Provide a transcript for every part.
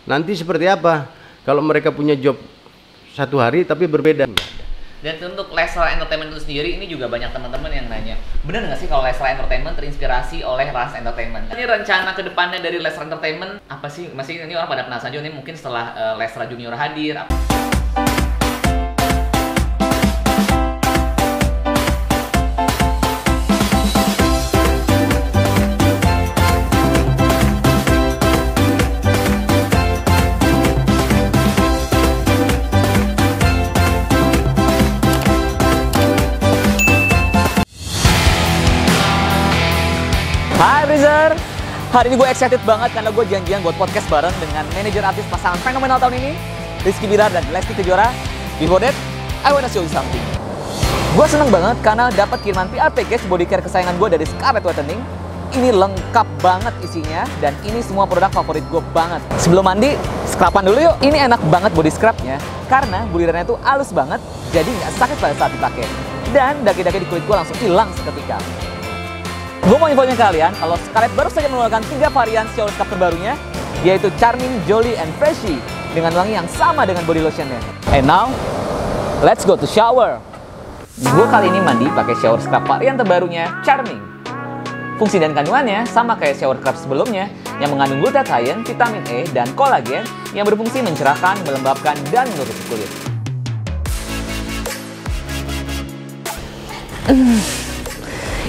nanti seperti apa kalau mereka punya job satu hari tapi berbeda. Dan untuk Leslar Entertainment itu sendiri, ini juga banyak teman-teman yang nanya, bener nggak sih kalau Leslar Entertainment terinspirasi oleh Rans Entertainment? Ini rencana kedepannya dari Leslar Entertainment apa sih? Masih ini orang pada penasaran juga nih, mungkin setelah Leslar Junior hadir. Hai Brizer, hari ini gue excited banget karena gue janjian buat podcast bareng dengan manajer artis pasangan fenomenal tahun ini, Rizky Bilar dan Lesti Kejora. Before that, I wanna show you something. Gue seneng banget karena dapat kiriman PR package body care kesayangan gue dari Scarlett Whitening. Ini lengkap banget isinya dan ini semua produk favorit gue banget. Sebelum mandi, scruban dulu yuk. Ini enak banget body scrubnya karena bulirannya tuh halus banget, jadi nggak sakit pada saat dipakai. Dan daki-daki di kulit gue langsung hilang seketika. Gue mau infonya kalian kalau Scarlett baru saja mengeluarkan 3 varian shower scrub terbarunya, yaitu Charming, Jolly, and Freshy dengan wangi yang sama dengan body lotionnya. And now, let's go to shower. Gue kali ini mandi pakai shower scrub varian terbarunya Charming. Fungsi dan kandungannya sama kayak shower scrub sebelumnya yang mengandung glutathione, vitamin E, dan kolagen yang berfungsi mencerahkan, melembabkan, dan menutupi kulit.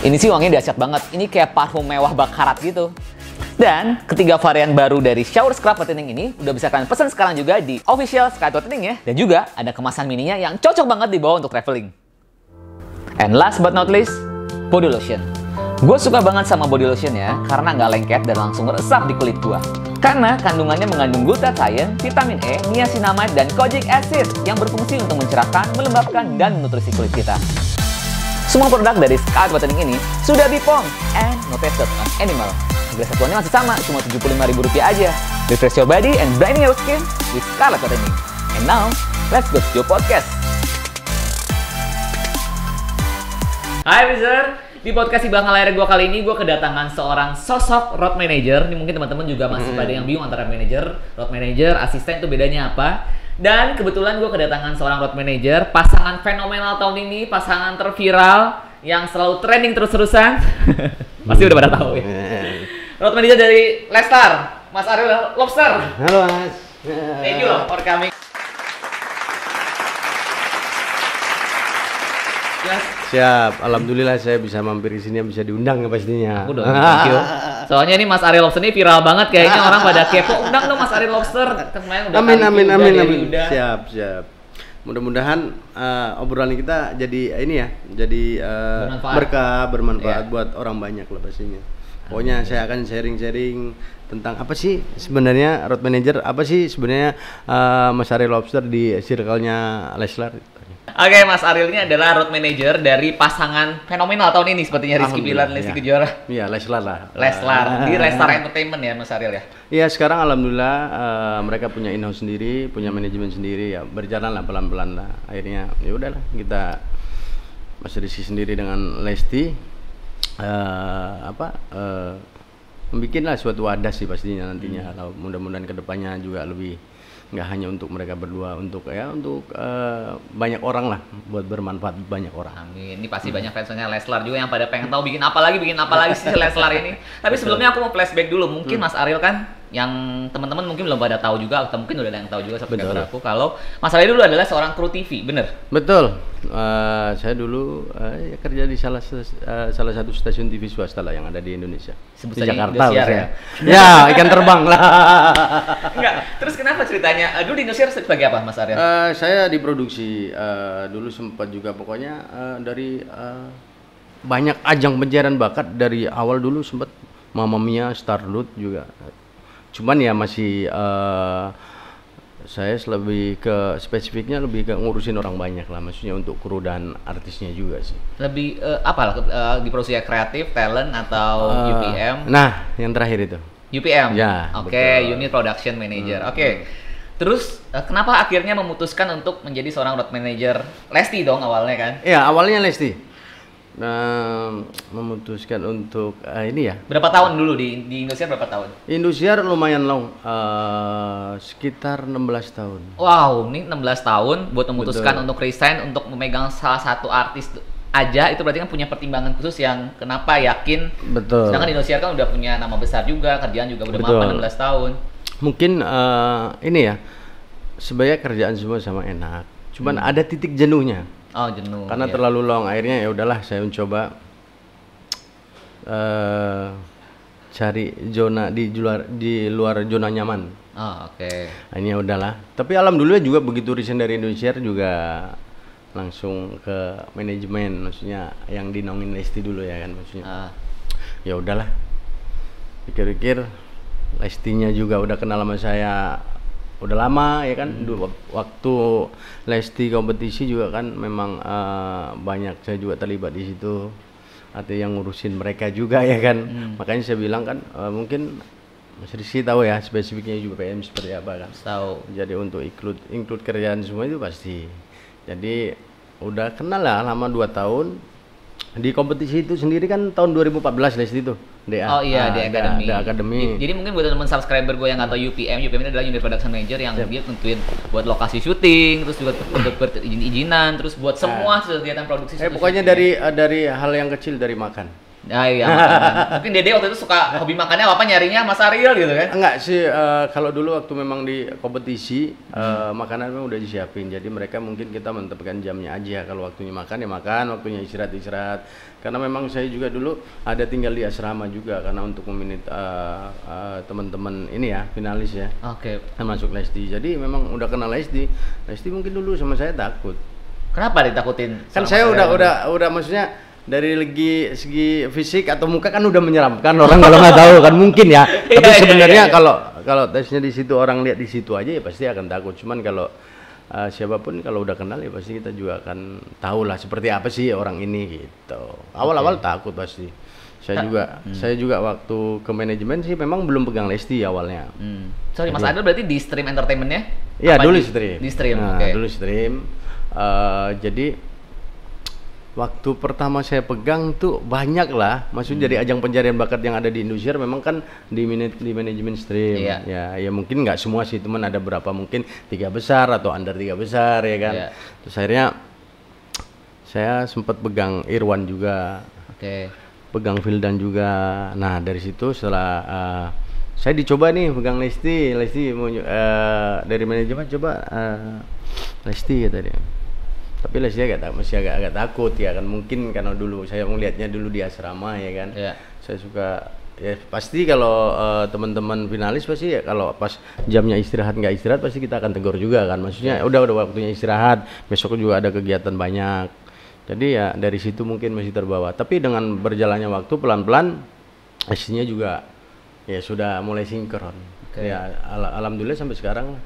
Ini sih wanginya dahsyat banget. Ini kayak parfum mewah bakarat gitu. Dan ketiga varian baru dari shower scrub whitening ini udah bisa kalian pesan sekarang juga di official Scarlett Whitening ya. Dan juga ada kemasan mininya yang cocok banget dibawa untuk traveling. And last but not least, body lotion. Gue suka banget sama body lotion ya, karena nggak lengket dan langsung meresap di kulit gue. Karena kandungannya mengandung glutathione, vitamin E, niacinamide, dan kojic acid yang berfungsi untuk mencerahkan, melembabkan, dan menutrisi kulit kita. Semua produk dari Scarlett Whitening ini sudah BPOM and no tested on animal. Harga satuannya masih sama, cuma Rp75.000 aja. Refresh your body and brightening your skin with Scarlett Whitening. And now, let's go to your podcast. Hai Brizer, di podcast Ibang Layar gue kali ini gue kedatangan seorang sosok road manager. Ini mungkin teman-teman juga masih pada yang bingung antara manager, road manager, asisten itu bedanya apa. Dan kebetulan gue kedatangan seorang road manager, pasangan fenomenal tahun ini, pasangan terviral yang selalu trending terus-terusan. Pasti udah pada tahu ya. Road manager dari Leslar, Mas Ariel Lobster. Halo Mas. Thank you loh for coming. Siap, alhamdulillah saya bisa mampir di sini, bisa diundang ya pastinya. Aku dong, thank you. Soalnya ini Mas Ariel Lobster ini viral banget kayaknya, orang pada kepo. Undang dong Mas Ariel Lobster. Kemarin udah Amin. Siap. Mudah-mudahan obrolan kita jadi ini ya, jadi berkah, bermanfaat buat orang banyak lah pastinya. Pokoknya saya akan sharing-sharing tentang apa sih sebenarnya road manager, apa sih sebenarnya Mas Ariel Lobster di circle-nya Leslar. Oke, Mas Ariel ini adalah road manager dari pasangan fenomenal tahun ini sepertinya Rizky Bilar dan Lesti Kejora. Iya, Leslar lah. Leslar, di Leslar Entertainment ya Mas Ariel ya? Iya, sekarang alhamdulillah mereka punya in-house sendiri, punya manajemen sendiri ya, berjalan lah pelan-pelan lah. Akhirnya ya udahlah kita Mas Rizky sendiri dengan Lesti membikinlah suatu wadah sih pastinya nantinya. Kalau mudah-mudahan kedepannya juga lebih nggak hanya untuk mereka berdua, untuk banyak orang lah, buat bermanfaat banyak orang. Amin. Ini pasti banyak fansnya Leslar juga yang pada pengen tahu bikin apa lagi sih Leslar ini. Tapi sebelumnya aku mau flashback dulu. Mungkin Mas Ariel kan yang teman-teman mungkin belum pada tahu juga, atau mungkin udah ada yang tahu juga subscriber aku, kalau Mas Ariel dulu adalah seorang kru TV, bener? Betul. Saya dulu kerja di salah satu stasiun TV swasta lah yang ada di Indonesia. Sebut di saja Jakarta Indosiar ya. Ya, ikan terbang lah. Enggak. Terus kenapa ceritanya? Dulu di Indosiar sebagai apa Mas Ariel? Saya diproduksi dulu sempat juga pokoknya dari banyak ajang pencarian bakat dari awal dulu sempat Mamma Mia, Starlut juga. Cuman ya masih saya lebih ke spesifiknya lebih ke ngurusin orang banyak lah, maksudnya untuk kru dan artisnya juga sih. Lebih diproduksi kreatif, talent atau UPM? Nah, yang terakhir itu. UPM. Ya. Oke, Unit Production Manager. Oke. Terus kenapa akhirnya memutuskan untuk menjadi seorang road manager Lesti dong awalnya kan? Iya, awalnya Lesti. memutuskan untuk ini ya. Berapa tahun dulu di Indosiar berapa tahun? Indosiar lumayan long, sekitar 16 tahun. Wow, ini 16 tahun buat memutuskan Betul. untuk resign untuk memegang salah satu artis aja, itu berarti kan punya pertimbangan khusus yang kenapa yakin. Betul. Sedangkan Indosiar kan udah punya nama besar juga, kerjaan juga udah Betul. mapan 16 tahun. Mungkin ini ya, sebenarnya kerjaan semua sama enak, cuman ada titik jenuhnya. Oh, jenuh. Karena iya. terlalu long, akhirnya ya udahlah saya mencoba cari zona di luar zona nyaman. Oh, oke. Akhirnya udahlah. Tapi alhamdulillah juga begitu resign dari Indosiar juga langsung ke manajemen, maksudnya yang dinaungin Lesti dulu ya kan, maksudnya. Ya udahlah. Pikir-pikir Lestinya juga udah kenal sama saya udah lama ya kan. Waktu Lesti kompetisi juga kan memang banyak saya juga terlibat di situ, artinya yang ngurusin mereka juga ya kan. Makanya saya bilang kan mungkin Mas Rizky tahu ya spesifiknya juga PM seperti apa kan. Tahu. Jadi untuk include kerjaan semua itu pasti. Jadi udah kenal lah lama 2 tahun. Di kompetisi itu sendiri kan tahun 2014 Lesti itu DA. Oh iya, di Academy. Di Academy. Jadi mungkin buat teman subscriber gue yang nggak tahu UPM ini adalah Unit Production Manager yang dia tentuin buat lokasi syuting, terus juga untuk berizin-izinan, terus buat semua kegiatan produksi. Pokoknya dari hal yang kecil, dari makan. Iya, makanan. Mungkin Dede waktu itu suka hobi makannya apa nyarinya Mas Ariel gitu kan? Enggak sih, kalau dulu waktu memang di kompetisi makanan memang udah disiapin. Jadi mereka mungkin kita menetapkan jamnya aja. Kalau waktunya makan ya makan, waktunya istirahat. Karena memang saya juga dulu ada tinggal di asrama juga karena untuk meminit teman-teman ini ya, finalis ya. Oke. Termasuk Lesti. Jadi memang udah kenal Lesti. Lesti mungkin dulu sama saya takut. Kenapa ditakutin? Kan saya udah maksudnya dari segi fisik atau muka kan udah menyeramkan orang kalau nggak tahu kan mungkin ya. Tapi sebenarnya kalau tesnya di situ orang lihat di situ aja ya pasti akan takut. Cuman kalau siapapun kalau udah kenal ya pasti kita juga akan tahu lah seperti apa sih orang ini gitu. Awal-awal takut pasti. Saya juga waktu ke manajemen sih memang belum pegang Lesti awalnya. Sorry Mas Adel berarti di stream entertainmentnya? Iya dulu stream. Di stream. Nah, Oke. dulu stream. Jadi waktu pertama saya pegang tuh banyak lah, maksudnya dari ajang pencarian bakat yang ada di Indosiar memang kan di manajemen stream. Iya. Ya mungkin nggak semua sih teman, ada berapa mungkin 3 besar atau under 3 besar ya kan. Iya. Terus akhirnya saya sempat pegang Irwan juga. Oke. Pegang Vildan juga. Nah dari situ setelah saya dicoba nih pegang Lesti mau dari manajemen coba Lesti kata dia. Tapi Lesti masih agak takut ya kan, mungkin karena dulu saya melihatnya dulu di asrama ya kan. Saya suka ya pasti kalau teman-teman finalis pasti ya kalau pas jamnya istirahat nggak istirahat pasti kita akan tegur juga kan, maksudnya udah waktunya istirahat, besok juga ada kegiatan banyak. Jadi ya dari situ mungkin masih terbawa, tapi dengan berjalannya waktu pelan-pelan Lestinya juga ya sudah mulai sinkron. Ya alhamdulillah sampai sekarang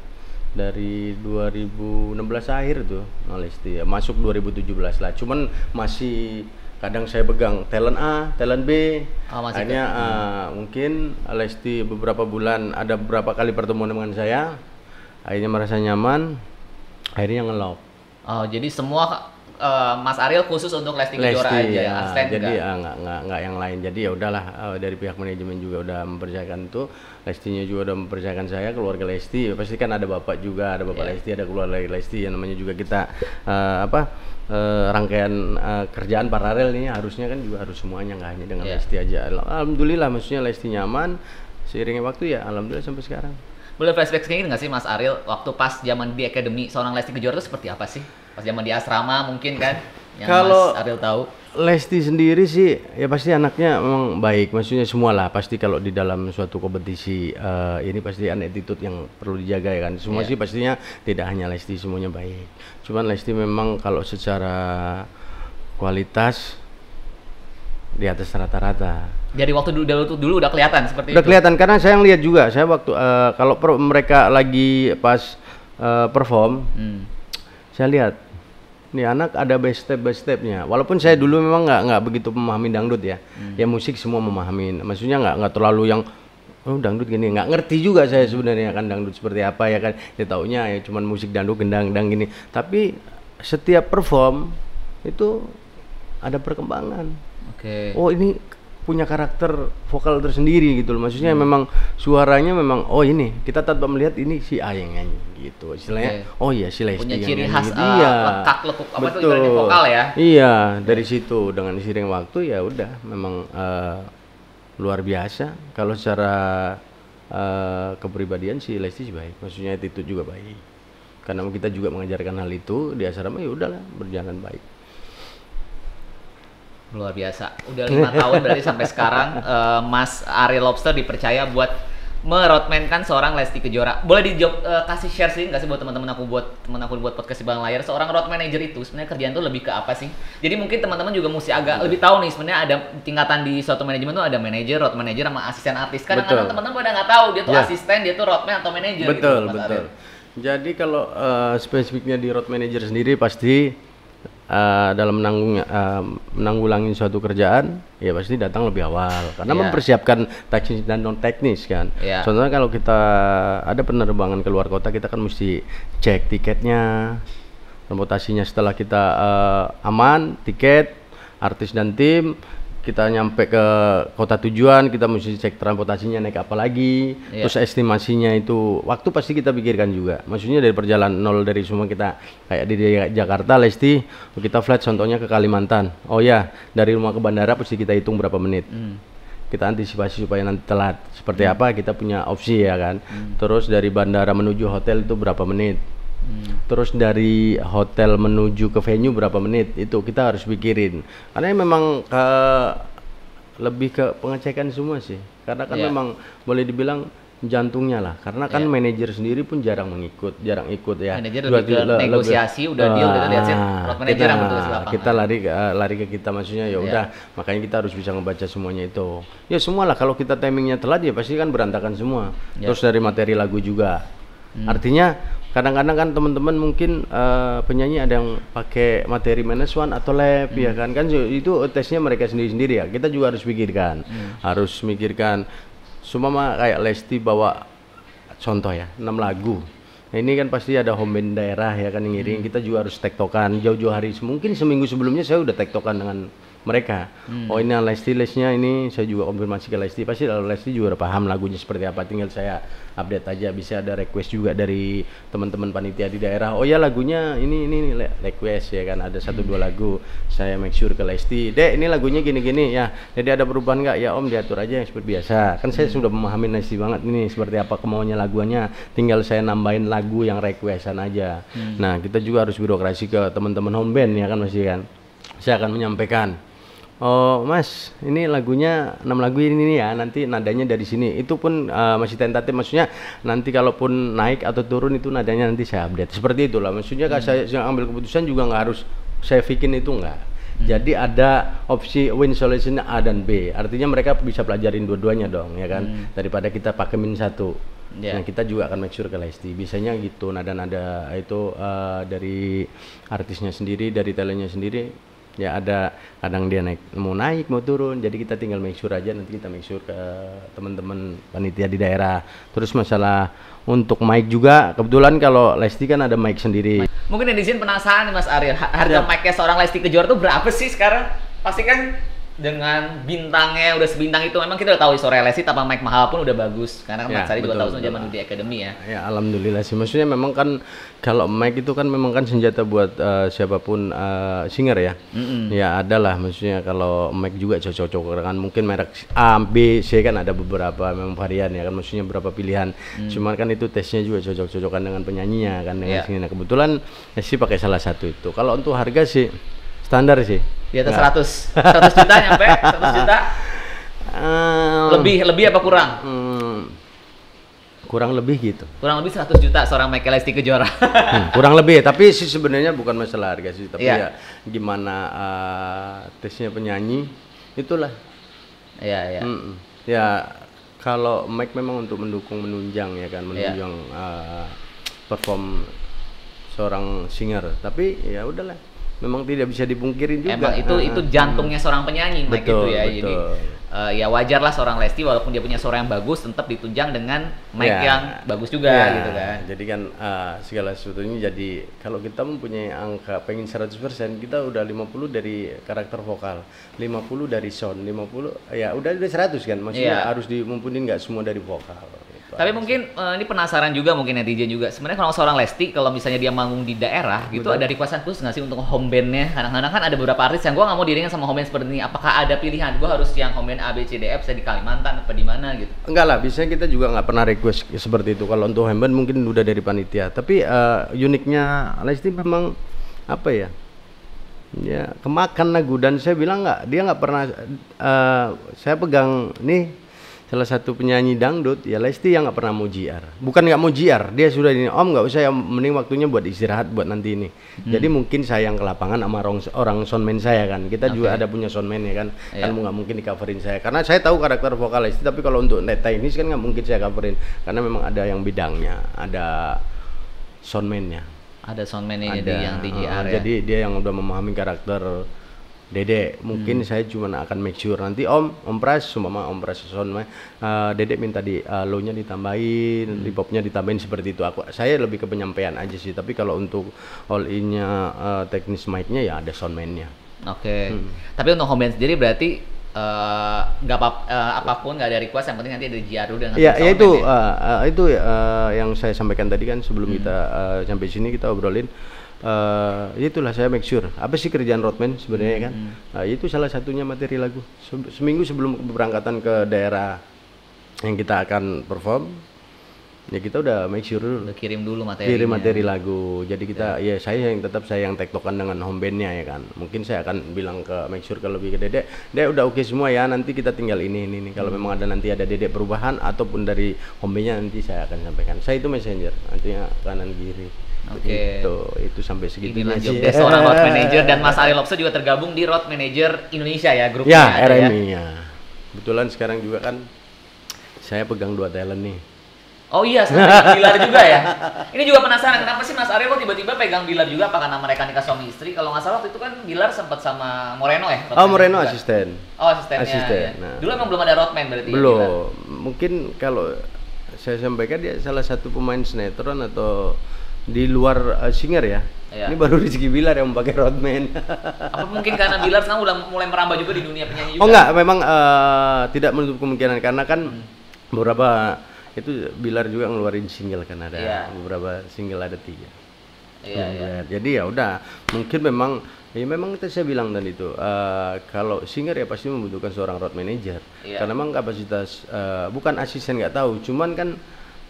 dari 2016 akhir tuh Lesti ya, masuk 2017 lah, cuman masih kadang saya pegang talent A, talent B. Akhirnya mungkin Lesti beberapa bulan ada beberapa kali pertemuan dengan saya, akhirnya merasa nyaman, akhirnya nge-lock. Oh jadi semua Mas Ariel khusus untuk Lesti Kejora aja ya, asisten jadi nggak yang lain. Jadi ya udahlah, dari pihak manajemen juga udah mempercayakan itu, Lestinya juga udah mempercayakan saya, keluarga Lesti pasti kan ada bapak juga, ada bapak Lesti, ada keluarga Lesti yang namanya juga kita rangkaian kerjaan paralel nih harusnya kan juga harus semuanya, nggak hanya dengan Lesti aja. Alhamdulillah maksudnya Lesti nyaman, seiringnya waktu ya alhamdulillah sampai sekarang. Boleh flashback sedikit nggak sih Mas Ariel waktu pas zaman di Academy seorang Lesti Kejora itu seperti apa sih? Pas zaman di asrama mungkin kan yang kalau Mas Ariel tahu. Lesti sendiri sih ya pasti anaknya memang baik, maksudnya semua lah pasti kalau di dalam suatu kompetisi ini pasti ada attitude yang perlu dijaga ya kan. Semua sih pastinya tidak hanya Lesti, semuanya baik. Cuman Lesti memang kalau secara kualitas di atas rata-rata. Jadi waktu dulu udah kelihatan seperti udah itu. Kelihatan karena saya lihat juga, saya waktu kalau mereka lagi pas perform, saya lihat nih anak ada best stepnya. Walaupun saya dulu memang nggak begitu memahami dangdut ya, ya musik semua memahami. Maksudnya nggak terlalu yang dangdut gini, nggak ngerti juga saya sebenarnya kan dangdut seperti apa ya kan. Ya taunya ya cuman musik dangdut gendang gini. Tapi setiap perform itu ada perkembangan. Oke. Ini punya karakter vokal tersendiri gitu loh. Maksudnya memang suaranya memang ini kita tanpa melihat ini si A yang nyanyi gitu. Istilahnya si Lesti punya yang ciri nyanyi khas gitu. Iya. lekuk apa tuh ibaratnya vokal ya. Iya, dari situ dengan seiring waktu ya udah memang luar biasa. Kalau secara kepribadian si Lesti sih baik. Maksudnya itu juga baik. Karena kita juga mengajarkan hal itu di asrama, ya udahlah berjalan baik. Luar biasa. Udah 5 tahun berarti sampai sekarang Mas Ariel Lobster dipercaya buat meroadman-kan seorang Lesti Kejora. Boleh kasih share sih nggak sih buat teman-teman aku buat podcast di belakang layar, seorang road manager itu sebenarnya kerjaan tuh lebih ke apa sih? Jadi mungkin teman-teman juga mesti agak lebih tahu nih sebenarnya ada tingkatan di suatu manajemen tuh ada manajer, road manager sama asisten artis. Kadang-kadang teman-teman pada nggak tahu dia tuh asisten, dia tuh roadman atau manajer. Betul, gitu, betul. Jadi kalau spesifiknya di road manager sendiri pasti dalam menanggulangi suatu kerjaan ya pasti datang lebih awal karena mempersiapkan teknis dan non teknis kan. Contohnya kalau kita ada penerbangan ke luar kota, kita kan mesti cek tiketnya, transportasinya. Setelah kita aman tiket, artis dan tim, kita nyampe ke kota tujuan, kita mesti cek transportasinya naik apa lagi, terus estimasinya itu waktu pasti kita pikirkan juga. Maksudnya dari perjalanan nol dari semua kita kayak di Jakarta, Lesti, kita flight contohnya ke Kalimantan. Dari rumah ke bandara pasti kita hitung berapa menit. Kita antisipasi supaya nanti telat. Seperti apa kita punya opsi ya kan. Terus dari bandara menuju hotel itu berapa menit. Terus dari hotel menuju ke venue berapa menit, itu kita harus pikirin karena memang lebih ke pengecekan semua sih, karena kan memang boleh dibilang jantungnya lah, karena kan manajer sendiri pun jarang ikut ya. Manajer lebih ke negosiasi, udah deal gitu, lihat sih road manager yang bertugas di lapangan. Kita lari ke kita, maksudnya ya udah, makanya kita harus bisa ngebaca semuanya itu. Ya semua lah, kalau kita timingnya telat ya pasti kan berantakan semua. Terus dari materi lagu juga, artinya kadang-kadang kan teman-teman mungkin penyanyi ada yang pakai materi -1 atau lab ya kan itu tesnya mereka sendiri-sendiri ya. Kita juga harus pikirkan, harus mikirkan. Sumama kayak Lesti bawa contoh ya 6 lagu. Nah, ini kan pasti ada home band daerah ya kan yang ngiring. Kita juga harus tektokan jauh-jauh hari, mungkin seminggu sebelumnya saya udah tektokan dengan mereka. Ini Lesti-Lestinya ini saya juga konfirmasi ke Lesti, pasti lalu Lesti juga udah paham lagunya seperti apa, tinggal saya update aja. Bisa ada request juga dari teman-teman panitia di daerah, lagunya ini request ya kan, ada 1-2 lagu saya make sure ke Lesti, Dek ini lagunya gini-gini ya, jadi ada perubahan nggak ya Om, diatur aja yang seperti biasa kan. Saya sudah memahami Lesti banget ini seperti apa kemauannya lagunya, tinggal saya nambahin lagu yang requestan aja. Nah kita juga harus birokrasi ke teman-teman home band ya kan, masih kan saya akan menyampaikan, Mas, ini lagunya 6 lagu ini ya, nanti nadanya dari sini. Itu pun masih tentatif, maksudnya nanti kalaupun naik atau turun itu nadanya nanti saya update. Seperti itulah, maksudnya kalau saya yang ambil keputusan juga nggak harus saya bikin itu nggak. Jadi ada opsi win solution A dan B, artinya mereka bisa pelajarin dua-duanya dong ya kan, daripada kita pakai -1. Nah kita juga akan make sure ke Lesti, biasanya gitu nada-nada itu dari artisnya sendiri, dari talentnya sendiri. Ya ada kadang dia mau naik mau turun, jadi kita tinggal make sure aja, nanti kita make sure ke teman-teman panitia di daerah. Terus masalah untuk mic juga, kebetulan kalau Lesti kan ada mic sendiri. Mungkin netizen penasaran nih Mas Ariel, harga mic-nya seorang Lesti Kejora tuh berapa sih sekarang? Pasti kan dengan bintangnya udah sebintang itu, memang kita udah tahu suara Lesti tanpa mic mahal pun udah bagus, karena kan Mas Ari juga tahu zaman di Academy ya. Ya alhamdulillah sih, maksudnya memang kan kalau mic itu kan memang kan senjata buat siapapun singer ya. Ya adalah, maksudnya kalau mic juga cocok-cocok kan, mungkin merek A, B, C kan ada beberapa memang varian ya kan, maksudnya beberapa pilihan. Cuman kan itu tesnya juga cocok-cocokan dengan penyanyinya kan dengan sini. Nah, kebetulan sih pakai salah satu itu. Kalau untuk harga sih standar sih. Di atas 100 juta nyampe 100 juta. Lebih apa kurang? Kurang lebih gitu. Kurang lebih 100 juta seorang Michael Lesti Kejora. Kurang lebih, tapi sih sebenarnya bukan masalah harga sih, tapi ya gimana tesnya penyanyi itulah. Iya. Ya kalau mic memang untuk menunjang ya kan, menunjang perform seorang singer, tapi ya udahlah. Memang tidak bisa dipungkirin juga. Emang itu jantungnya seorang penyanyi, mic itu ya. Betul. Jadi ya wajar lah seorang Lesti walaupun dia punya suara yang bagus tetap ditunjang dengan mic yang bagus juga gitu kan. Jadi kan segala sesuatunya jadi kalau kita mempunyai angka pengen 100% kita udah 50 dari karakter vokal, 50 dari sound, 50 ya udah 100 kan. Maksudnya harus dimumpunin nggak semua dari vokal. Tapi mungkin ini penasaran juga mungkin netizen juga. Sebenarnya kalau seorang Lesti kalau misalnya dia manggung di daerah gitu ada requestan khusus nggak sih untuk home band-nya? Kadang-kadang kan ada beberapa artis yang gue nggak mau diiringin sama home band seperti ini. Apakah ada pilihan gue harus yang home band A B C D F saya di Kalimantan apa di mana gitu? Enggak lah, biasanya kita juga nggak pernah request seperti itu. Kalau untuk home band mungkin udah dari panitia. Tapi uniknya Lesti memang apa ya? Ya kemakan lagu dan saya bilang dia nggak pernah saya pegang nih salah satu penyanyi dangdut ya Lesti yang nggak pernah mau JR, bukan nggak mau JR, dia sudah ini Om nggak usah ya, mending waktunya buat istirahat buat nanti ini. Jadi mungkin saya yang ke lapangan sama orang soundman saya kan, kita juga ada punya soundman ya kan, kan nggak mungkin di coverin saya karena saya tahu karakter vokal Lesti, tapi kalau untuk teknis kan nggak mungkin saya coverin karena memang ada yang bidangnya, ada soundman-nya. Ada soundman-nya jadi yang di JR ya. Jadi dia yang udah memahami karakter Dede, mungkin saya cuma akan make sure nanti Om Pras, Om Pras sound Dede minta di low-nya ditambahin, reverb-nya ditambahin seperti itu. Saya lebih ke penyampaian aja sih, tapi kalau untuk all-in-nya teknis mic-nya ya ada soundman-nya. Oke. Tapi untuk home band sendiri berarti nggak apapun nggak ada request, yang penting nanti ada JR dengan itu yang saya sampaikan tadi kan sebelum kita sampai sini kita obrolin. Itulah saya make sure apa sih kerjaan roadman sebenarnya kan. Itu salah satunya materi lagu seminggu sebelum keberangkatan ke daerah yang kita akan perform ya kita udah make sure dulu, udah kirim dulu materi lagu. Jadi kita saya yang tektokan dengan home bandnya ya kan. Mungkin saya akan bilang ke make sure kalau lebih ke Dede udah oke semua ya, nanti kita tinggal ini. Kalau memang nanti ada Dede perubahan ataupun dari home bandnya nanti saya akan sampaikan. Saya itu messenger, nantinya kanan kiri. Oke. Itu sampai segitunya sih. Dia seorang road manager dan Mas Ari Lobster juga tergabung di Road Manager Indonesia ya, grupnya. Ya, RMI ya. Kebetulan sekarang juga kan saya pegang 2 talent nih. Oh iya, sama Bilar juga ya. Ini juga penasaran kenapa sih Mas Ari kok tiba-tiba pegang Bilar juga, apa karena mereka nikah suami istri? Kalau nggak salah waktu itu kan Bilar sempat sama Moreno ya. Moreno juga. Asisten. Oh, asistennya. Asisten. Ya. Nah, dulu emang belum ada roadman berarti. Belum. Ya, mungkin kalau saya sampaikan dia salah satu pemain sinetron atau di luar singer ya. Ini baru Rizky Bilar yang memakai roadman. Apa mungkin karena Bilar sekarang udah mulai merambah juga di dunia penyanyi juga? Oh enggak, memang tidak menutup kemungkinan karena kan beberapa itu Bilar juga ngeluarin single kan, ada beberapa single, ada 3. Jadi ya udah, mungkin memang saya bilang tadi itu kalau singer ya pasti membutuhkan seorang road manager. Karena memang kapasitas bukan asisten nggak tahu, cuman kan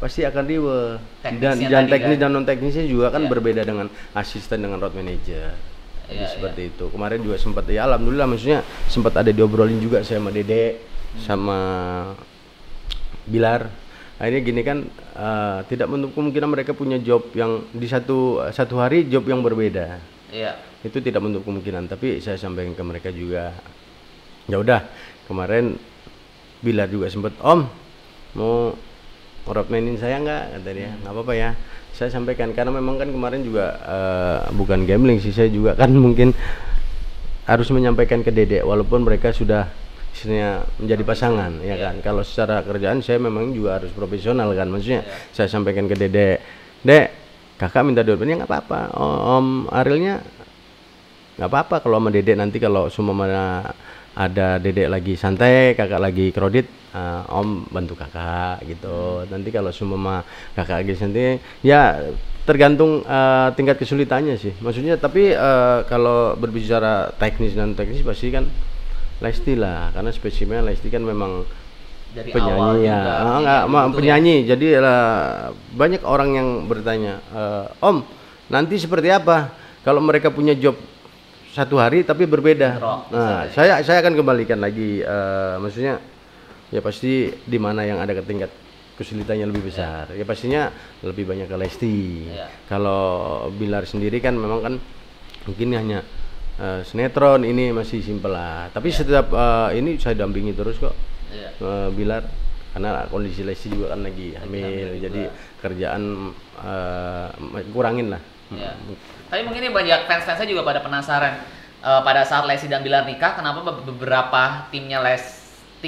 pasti akan riwe dan teknis dan non teknisnya juga kan berbeda dengan asisten dengan road manager. Jadi seperti itu. Kemarin juga sempat ya alhamdulillah, maksudnya sempat ada diobrolin juga saya sama Dede sama Bilar. Akhirnya gini kan tidak menutup kemungkinan mereka punya job yang di satu hari job yang berbeda. Itu tidak menutup kemungkinan, tapi saya sampaikan ke mereka juga. Ya udah, kemarin Bilar juga sempat, Om mau roadmanin saya nggak, kata dia. Nggak apa-apa ya, saya sampaikan karena memang kan kemarin juga bukan gambling sih, saya juga kan mungkin harus menyampaikan ke Dede walaupun mereka sudah istilahnya menjadi pasangan ya kan. Kalau secara kerjaan saya memang juga harus profesional kan, maksudnya saya sampaikan ke Dede, Dek kakak minta roadman, nggak apa-apa. Om Arielnya nggak apa-apa kalau sama Dede, nanti kalau semua mana ada Dede lagi santai, kakak lagi kredit, Om bantu kakak gitu. Nanti kalau semua kakak lagi santai, ya tergantung tingkat kesulitannya sih. Maksudnya tapi kalau berbicara teknis dan teknis pasti kan Lesti lah, karena spesimennya Lesti kan memang dari penyanyi ya, penyanyi. Ya. Jadi banyak orang yang bertanya, Om nanti seperti apa kalau mereka punya job satu hari tapi berbeda. Nah, saya akan kembalikan lagi, maksudnya ya pasti di mana yang ada tingkat kesulitannya lebih besar. Ya pastinya lebih banyak ke Lesti. Kalau Bilar sendiri kan memang kan mungkin hanya sinetron, ini masih simpel lah. Tapi setiap ini saya dampingi terus kok Bilar, karena kondisi Lesti juga kan lagi hamil, jadi kerjaan kurangin lah. Tapi mungkin ini banyak fans-fansnya juga pada penasaran pada saat Lesti dan Bilar nikah, kenapa beberapa timnya Lesti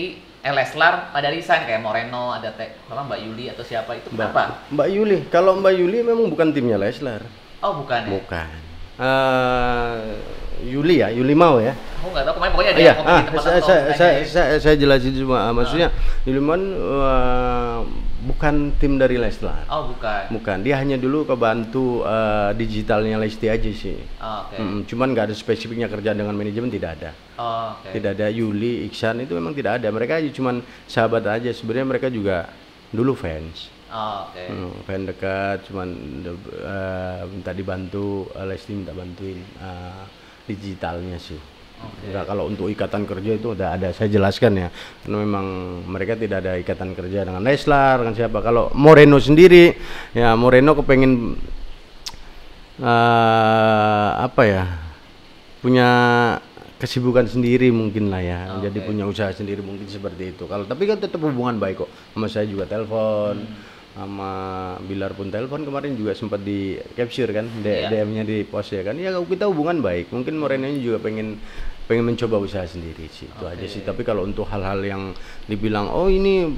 Leslar pada resign kayak Moreno, ada Mbak Yuli atau siapa itu kenapa? Mbak Yuli, kalau Mbak Yuli memang bukan timnya Leslar. Oh bukan ya? Bukan. Yuli mau ya? Aku nggak tahu, kemarin pokoknya ada yang ngomong di tempat saya jelasin cuma maksudnya Yuli mau bukan tim dari Leslar. Oh bukan. Bukan, dia hanya dulu kebantu digitalnya Lesti aja sih. Oh, oke. Cuman nggak ada spesifiknya kerjaan dengan manajemen, tidak ada. Oh, oke. Tidak ada. Yuli, Iksan itu memang tidak ada. Mereka cuman sahabat aja. Sebenarnya mereka juga dulu fans. Oh, oke. Fan dekat, cuman minta dibantu, Lesti minta bantuin digitalnya sih. Okay. Enggak, kalau untuk ikatan kerja itu udah ada, saya jelaskan ya. Karena memang mereka tidak ada ikatan kerja dengan Leslar, dengan siapa. Kalau Moreno sendiri, ya Moreno kepengen punya kesibukan sendiri mungkin lah ya. Jadi punya usaha sendiri mungkin seperti itu. Kalau tapi kan tetap hubungan baik kok. Sama saya juga telepon. Sama Bilar pun telepon kemarin juga sempat di capture kan, DM-nya di post ya kan. Ya kita hubungan baik. Mungkin Moreno juga pengen mencoba usaha sendiri sih. Itu aja sih. Tapi kalau untuk hal-hal yang dibilang ini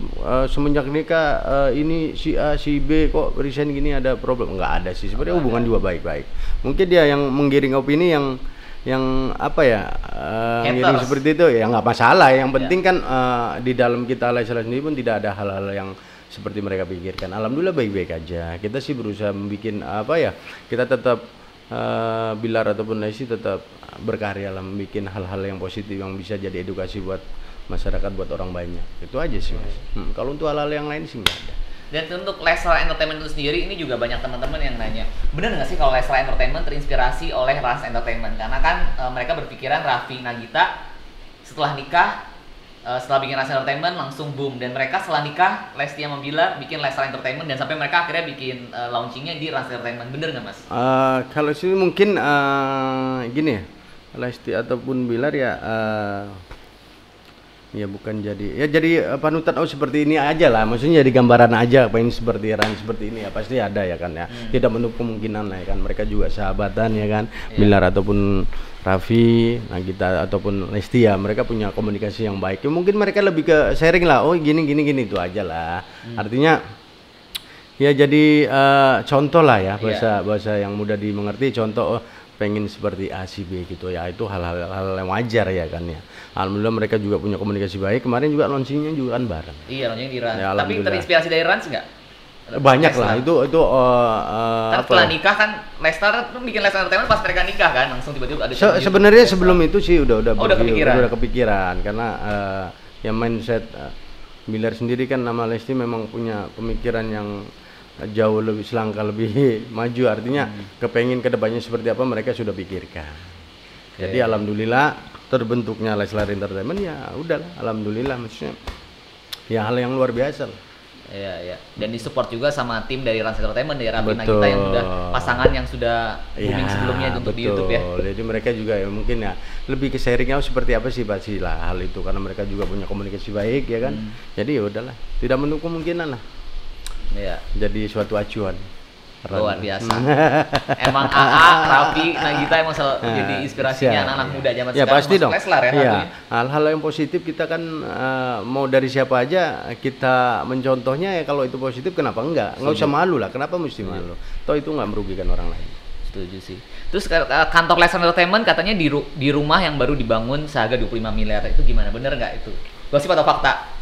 semenjak nikah ini si A si B kok resign gini ada problem, nggak ada sih. Sebenarnya hubungan juga baik-baik. Mungkin dia yang menggiring opini yang ngiring seperti itu ya nggak masalah. Yang penting kan di dalam kita Leslar sendiri pun tidak ada hal-hal yang seperti mereka pikirkan. Alhamdulillah baik-baik aja. Kita sih berusaha bikin kita tetap Bilar ataupun Lesti tetap berkarya lah, bikin hal-hal yang positif yang bisa jadi edukasi buat masyarakat, buat orang banyak. Itu aja sih Mas. Kalau untuk hal-hal yang lain sih nggak ada. Dan untuk Leslar Entertainment itu sendiri, ini juga banyak teman-teman yang nanya, benar nggak sih kalau Leslar Entertainment terinspirasi oleh Rans Entertainment? Karena kan mereka berpikiran Raffi Nagita setelah nikah, setelah bikin Rans Entertainment langsung boom, dan mereka setelah nikah Lesti sama Bilar bikin Leslar Entertainment dan sampai mereka akhirnya bikin launchingnya di Rans Entertainment. Bener nggak Mas? Kalau sini mungkin gini ya, Lesti ataupun Bilar ya bukan jadi panutan seperti ini aja lah, maksudnya jadi gambaran aja pengen seperti Rans seperti ini ya pasti ada ya kan ya. Tidak menutup kemungkinan lah ya kan, mereka juga sahabatan ya kan. Bilar ataupun Raffi, Nagita ataupun Lesti ya mereka punya komunikasi yang baik. Ya, mungkin mereka lebih ke sharing lah, gini itu aja lah. Artinya ya jadi contoh lah ya, bahasa yang mudah dimengerti, contoh pengen seperti A si B gitu ya, itu hal-hal yang wajar ya kan ya. Alhamdulillah mereka juga punya komunikasi baik. Kemarin juga launchingnya juga kan bareng. Iya, launching di Rans. Ya, tapi terinspirasi dari Rans nggak? Banyak lah itu setelah nikah kan Leslar bikin Leslar Entertainment pas mereka nikah kan langsung tiba-tiba ada sebenarnya sebelum itu sih udah kepikiran karena yang mindset Bilar sendiri kan nama Lesti memang punya pemikiran yang jauh lebih selangkah lebih maju, artinya kepengin kedepannya seperti apa mereka sudah pikirkan. Jadi alhamdulillah terbentuknya Leslar Entertainment ya udahlah, alhamdulillah, maksudnya ya hal yang luar biasa lah. Iya. Dan disupport juga sama tim dari Rans Entertainment, dari Raffi Nagita yang sudah pasangan yang sudah booming sebelumnya untuk di YouTube ya. Jadi mereka juga ya mungkin ya lebih ke sharingnya seperti apa sih pasti lah hal itu, karena mereka juga punya komunikasi baik ya kan. Jadi ya udahlah, tidak menutup kemungkinan lah. Iya. Jadi suatu acuan. Luar biasa. Emang AA, Raffi, Nagita emang selalu jadi inspirasinya anak-anak muda zaman sekarang. Ya pasti dong. Leslar ya. Iya. Hal-hal yang positif kita kan mau dari siapa aja kita mencontohnya ya, kalau itu positif kenapa enggak? Nggak usah malu lah. Kenapa mesti malu? Toh itu nggak merugikan orang lain. Setuju sih. Terus kantor Leslar Entertainment katanya di rumah yang baru dibangun seharga 25 miliar. Itu gimana? Bener nggak itu? Gosip atau fakta?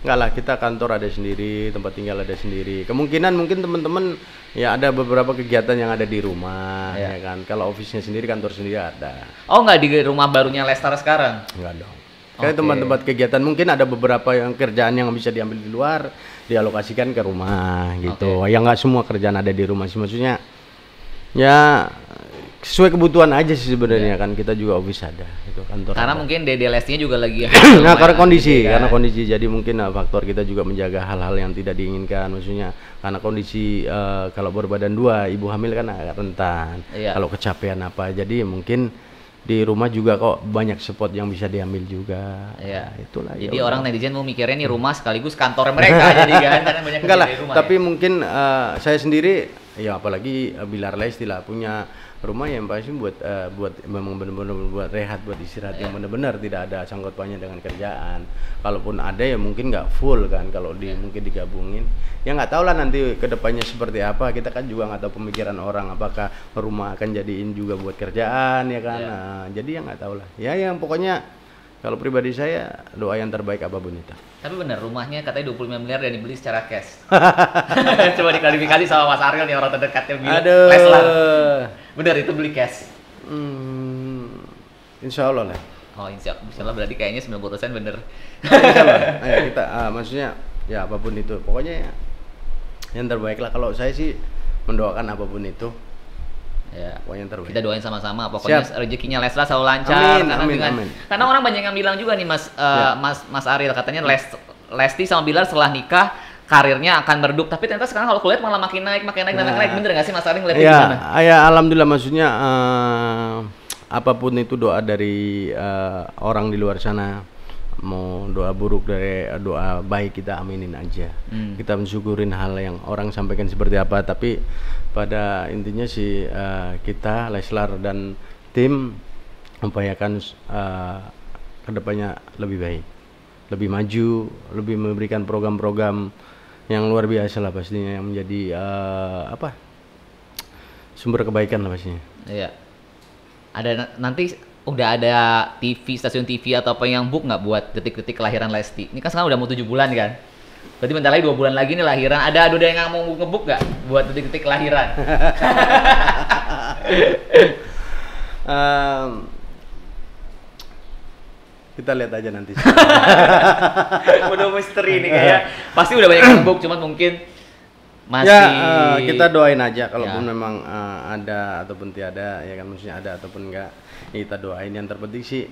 Enggak lah, kita kantor ada sendiri, tempat tinggal ada sendiri. Kemungkinan mungkin teman-teman ya ada beberapa kegiatan yang ada di rumah ya kan. Kalau office-nya sendiri, kantor sendiri ada. Oh, nggak di rumah barunya Leslar sekarang? Enggak dong. Kayak tempat-tempat kegiatan mungkin ada beberapa yang kerjaan yang bisa diambil di luar, dialokasikan ke rumah gitu. Ya nggak semua kerjaan ada di rumah sih, maksudnya ya sesuai kebutuhan aja sih sebenarnya kan, kita juga office ada itu kantor. Karena mungkin Dede Lestinya juga lagi karena kondisi jadi mungkin faktor kita juga menjaga hal-hal yang tidak diinginkan, maksudnya karena kondisi kalau berbadan dua ibu hamil kan agak rentan kalau kecapean apa, jadi mungkin di rumah juga kok banyak spot yang bisa diambil juga. Itulah. Jadi orang netizen mau mikirnya nih rumah sekaligus kantor mereka jadi kan, karena banyak enggak lah, rumah, tapi mungkin saya sendiri ya apalagi Bilar Lesti lah punya rumah yang pasti buat memang benar-benar buat rehat, buat istirahat yang benar-benar tidak ada sangkut pautnya dengan kerjaan. Kalaupun ada ya mungkin nggak full kan kalau mungkin digabungin. Ya nggak tahu lah nanti kedepannya seperti apa. Kita kan juga nggak tahu pemikiran orang, apakah rumah akan jadiin juga buat kerjaan ya kan. Nah, jadi ya nggak tahu lah. Ya yang pokoknya kalau pribadi saya doa yang terbaik apapun itu. Tapi benar rumahnya katanya 25 miliar dan dibeli secara cash. Coba diklarifikasi sama Mas Ariel nih, orang terdekatnya bilang Leslar. Benar itu beli cash. Insya Allah lah. Oh insya Allah berarti kayaknya 90% bener. Insya Allah. Ayo kita maksudnya ya apapun itu. Pokoknya yang terbaik lah. Kalau saya sih mendoakan apapun itu. Ya, pokoknya yang terbaik. Kita doain sama-sama. Pokoknya rezekinya Leslar selalu lancar. Amin. Karena orang banyak yang bilang juga nih Mas Ariel katanya Lesti sama Bilar setelah nikah karirnya akan meredup, tapi ternyata sekarang kalau kulihat malah makin naik. Bener nggak sih Mas Ariel ngeliatnya gimana? Ya alhamdulillah, maksudnya apapun itu doa dari orang di luar sana, mau doa buruk dari doa baik kita aminin aja. Kita mensyukurin hal yang orang sampaikan seperti apa, tapi pada intinya sih kita Leslar dan tim upayakan kedepannya lebih baik, lebih maju, lebih memberikan program-program yang luar biasa lah pastinya, yang menjadi sumber kebaikan lah pastinya. Iya. Ada nanti udah ada stasiun TV atau apa yang book nggak buat detik-detik kelahiran Lesti? Ini kan sekarang udah mau 7 bulan kan? Berarti bentar lagi 2 bulan lagi nih lahiran. Ada yang mau nge-book nggak buat detik-detik kelahiran? Kita lihat aja nanti. Udah misteri nih kayak. Pasti udah banyak yang book, cuman mungkin masih. Ya kita doain aja kalaupun memang ada ataupun tiada, ya kan, maksudnya ada ataupun enggak. Ya kita doain. Yang terpenting sih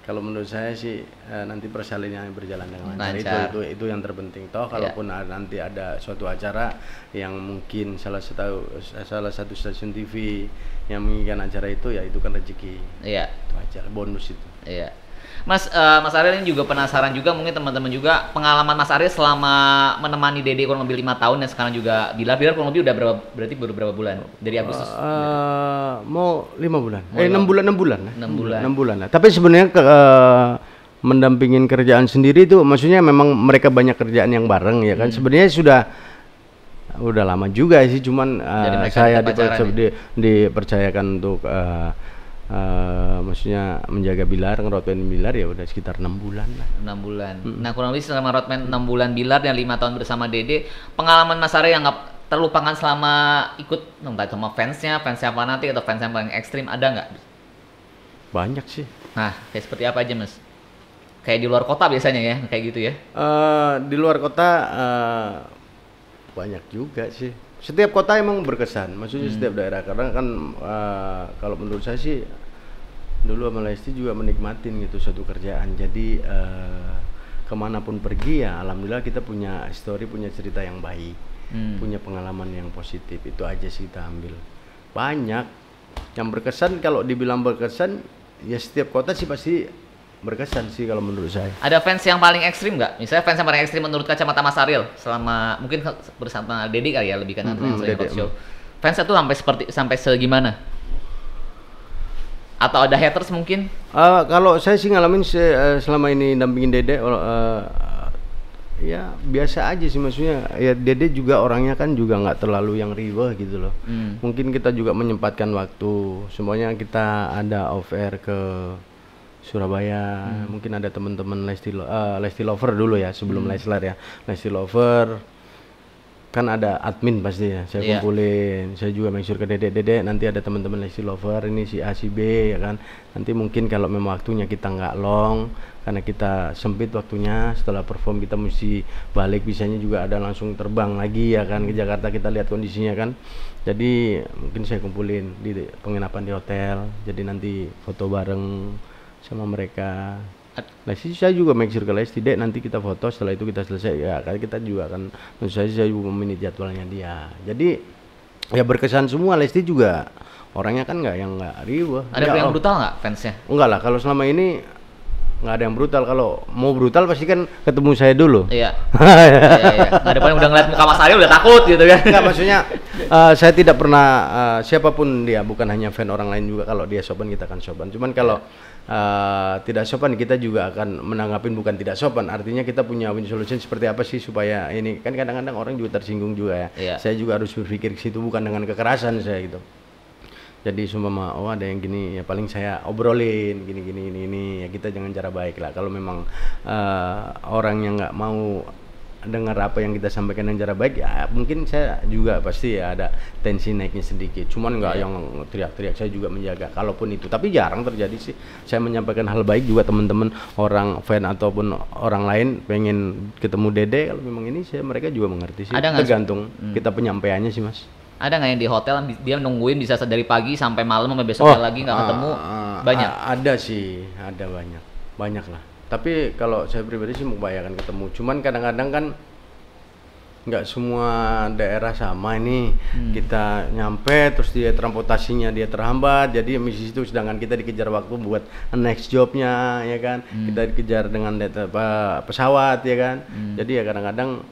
kalau menurut saya sih nanti persalinannya berjalan dengan lancar. Itu yang terpenting. Toh kalaupun nanti ada suatu acara yang mungkin salah satu stasiun TV yang menginginkan acara itu, ya itu kan rezeki. Iya. Itu aja bonus itu. Iya. Mas Ariel ini juga penasaran juga, mungkin teman-teman juga, pengalaman Mas Ariel selama menemani Dede kurang lebih 5 tahun dan sekarang juga Bilar kurang lebih udah berarti baru berapa bulan dari Agustus? Mau 5 bulan. 6 bulan lah. Tapi sebenarnya mendampingin kerjaan sendiri itu maksudnya memang mereka banyak kerjaan yang bareng ya kan. Sebenarnya udah lama juga sih, cuman saya dipercayakan untuk maksudnya menjaga Bilar, ngeroadman Bilar ya udah sekitar 6 bulan lah. 6 bulan. Nah kurang lebih selama roadman 6 bulan Bilar dan 5 tahun bersama Dede, pengalaman Mas Ariel yang nggak terlupakan selama ikut entah sama fansnya fanatik atau fans yang paling ekstrim, ada nggak? Banyak sih. Nah kayak seperti apa aja Mas? Kayak di luar kota biasanya ya, kayak gitu ya? Di luar kota banyak juga sih. Setiap kota emang berkesan, maksudnya setiap daerah, karena kan kalau menurut saya sih dulu sama Lesti juga menikmatin gitu suatu kerjaan. Jadi kemanapun pergi ya alhamdulillah kita punya story, punya cerita yang baik, punya pengalaman yang positif. Itu aja sih kita ambil. Banyak yang berkesan, kalau dibilang berkesan ya setiap kota sih pasti berkesan sih kalau menurut saya. Ada fans yang paling ekstrim nggak? Misalnya fans yang paling ekstrim menurut kacamata Mas Ariel selama mungkin bersama Dede kali ya, lebih kan show. Fansnya tuh sampai segimana? Atau ada haters mungkin? Kalau saya sih ngalamin selama ini dampingin Dede, ya biasa aja sih, maksudnya ya Dede juga orangnya kan juga nggak terlalu yang riweh gitu loh. Mungkin kita juga menyempatkan waktu, semuanya kita ada off air ke Surabaya, mungkin ada teman-teman Lesti Lover dulu ya, sebelum Leslar ya, Lesti Lover kan ada admin pasti ya, saya kumpulin, saya juga make sure ke Dede nanti ada teman-teman Lesti Lover, ini si A si B ya kan, nanti mungkin kalau memang waktunya kita nggak long karena kita sempit waktunya, setelah perform kita mesti balik, bisanya juga ada langsung terbang lagi ya kan ke Jakarta, kita lihat kondisinya kan, jadi mungkin saya kumpulin di penginapan di hotel, jadi nanti foto bareng sama mereka. Lesti saya juga make sure ke Lesti, Dek nanti kita foto, setelah itu kita selesai ya, karena kita juga kan, maksud saya juga meminit jadwalnya dia, jadi ya berkesan semua. Lesti juga orangnya kan nggak riweh. Ada yang brutal nggak fansnya? Enggak lah, kalau selama ini nggak ada yang brutal. Kalau mau brutal pasti kan ketemu saya dulu. Iya. Iya. Nggak depan udah ngeliat muka Mas Aryo udah takut gitu kan. Nggak, maksudnya saya tidak pernah siapapun dia, bukan hanya fan orang lain juga, kalau dia sopan kita akan sopan. Cuman kalau tidak sopan kita juga akan menanggapin bukan tidak sopan. Artinya kita punya win solution seperti apa sih supaya ini kan kadang-kadang orang juga tersinggung juga ya. Iya. Saya juga harus berpikir ke situ, bukan dengan kekerasan saya gitu. Jadi sumpah ada yang gini ya paling saya obrolin gini ya, kita jangan cara baik lah. Kalau memang orang yang nggak mau dengar apa yang kita sampaikan dengan cara baik ya mungkin saya juga pasti ya ada tensi naiknya sedikit. Cuman nggak yang teriak-teriak, saya juga menjaga kalaupun itu. Tapi jarang terjadi sih. Saya menyampaikan hal baik juga, teman-teman orang fan ataupun orang lain pengen ketemu Dede, kalau memang ini mereka juga mengerti sih. Tergantung kita penyampaiannya sih Mas. Ada nggak yang di hotel dia nungguin bisa dari pagi sampai malam sampai besoknya lagi nggak ketemu? Banyak. Ada sih, ada banyak lah. Tapi kalau saya pribadi sih membayangkan ketemu. Cuman kadang-kadang kan nggak semua daerah sama ini. Kita nyampe terus dia transportasinya dia terhambat. Jadi misi itu sedangkan kita dikejar waktu buat next jobnya ya kan. Kita dikejar dengan pesawat ya kan. Jadi ya kadang-kadang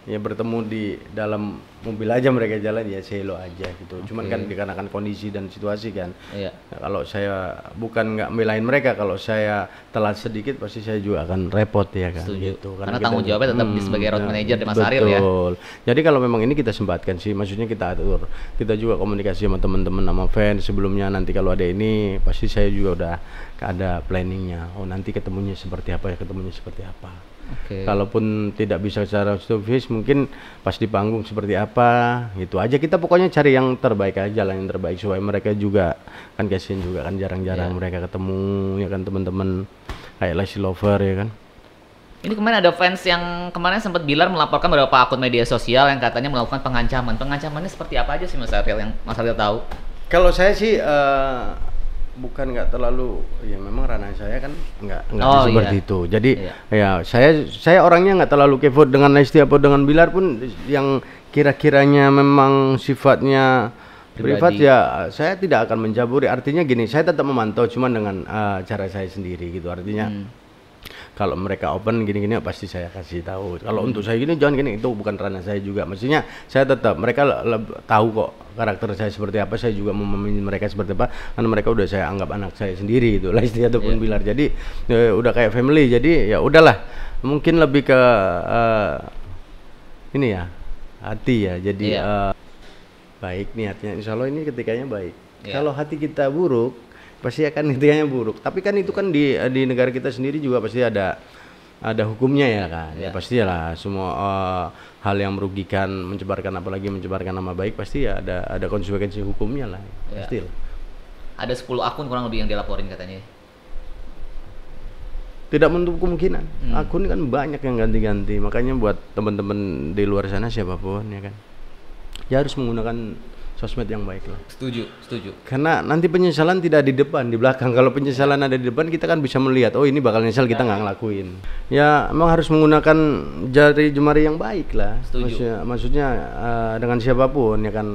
ya bertemu di dalam mobil aja mereka jalan ya selo aja gitu. Cuman kan dikarenakan kondisi dan situasi kan. Iya. Nah, kalau saya bukan nggak belain mereka, kalau saya telat sedikit pasti saya juga akan repot ya kan. Setuju. Gitu. Karena tanggung jawabnya tetap sebagai road manager di Mas Aril ya. Betul. Jadi kalau memang ini kita sempatkan sih, maksudnya kita atur. Kita juga komunikasi sama teman-teman sama fans sebelumnya, nanti kalau ada ini pasti saya juga udah ada planningnya. Oh nanti ketemunya seperti apa ya, ketemunya seperti apa. Kalaupun tidak bisa secara face mungkin pas di panggung seperti apa gitu aja, kita pokoknya cari yang terbaik aja, jalan yang terbaik supaya mereka juga kan kasihan juga kan jarang-jarang mereka ketemu ya kan teman-teman kayak Leslie Lover ya kan. Ini kemarin ada fans yang kemarin sempat Bilar melaporkan beberapa akun media sosial yang katanya melakukan pengancaman. Pengancamannya seperti apa aja sih Mas Aril yang Mas Aril tahu? Kalau saya sih bukan nggak terlalu, ya memang ranah saya kan nggak seperti itu. Jadi ya saya orangnya nggak terlalu kepo dengan Lesti atau dengan Bilar pun, yang kira-kiranya memang sifatnya privat ya saya tidak akan mencampuri. Artinya gini, saya tetap memantau cuman dengan cara saya sendiri gitu. Artinya kalau mereka open gini-gini pasti saya kasih tahu. Kalau untuk saya gini jangan gini, itu bukan ranah saya juga. Maksudnya saya tetap, mereka tahu kok karakter saya seperti apa, saya juga memahami mereka seperti apa, karena mereka udah saya anggap anak saya sendiri itu, Lesti ataupun Bilar. Jadi udah kayak family. Jadi ya udahlah, mungkin lebih ke ini ya, hati ya. Jadi baik niatnya, insya Allah ini ketikanya baik. Kalau hati kita buruk pasti akan intinya buruk. Tapi kan itu kan di negara kita sendiri juga pasti ada hukumnya ya kan. Ya pastilah semua hal yang merugikan, mencebarkan, apalagi mencebarkan nama baik, pasti ya ada konsekuensi hukumnya lah. Pasti lah. Ada 10 akun kurang lebih yang dilaporin katanya. Tidak menutup kemungkinan. Akun kan banyak yang ganti-ganti. Makanya buat teman-teman di luar sana siapapun ya kan, ya harus menggunakan sosmed yang baik lah. Setuju. Karena nanti penyesalan tidak di depan, di belakang. Kalau penyesalan ada di depan, kita kan bisa melihat, oh ini bakal nyesal, kita nggak ngelakuin. Ya emang harus menggunakan jari jemari yang baik lah. Maksudnya dengan siapapun ya kan.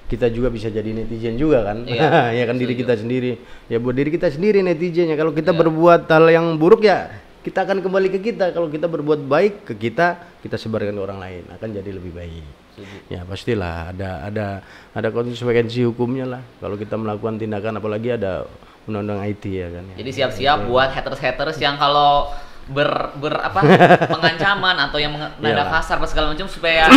Kita juga bisa jadi netizen juga kan. Ya kan, diri kita sendiri. Ya buat diri kita sendiri netizennya. Kalau kita berbuat hal yang buruk ya kita akan kembali ke kita. Kalau kita berbuat baik ke kita sebarkan ke orang lain, akan jadi lebih baik. Ya pastilah ada konsekuensi hukumnya lah kalau kita melakukan tindakan, apalagi ada undang-undang IT ya kan. Jadi siap-siap buat haters yang kalau pengancaman atau yang nada kasar atau segala macam, supaya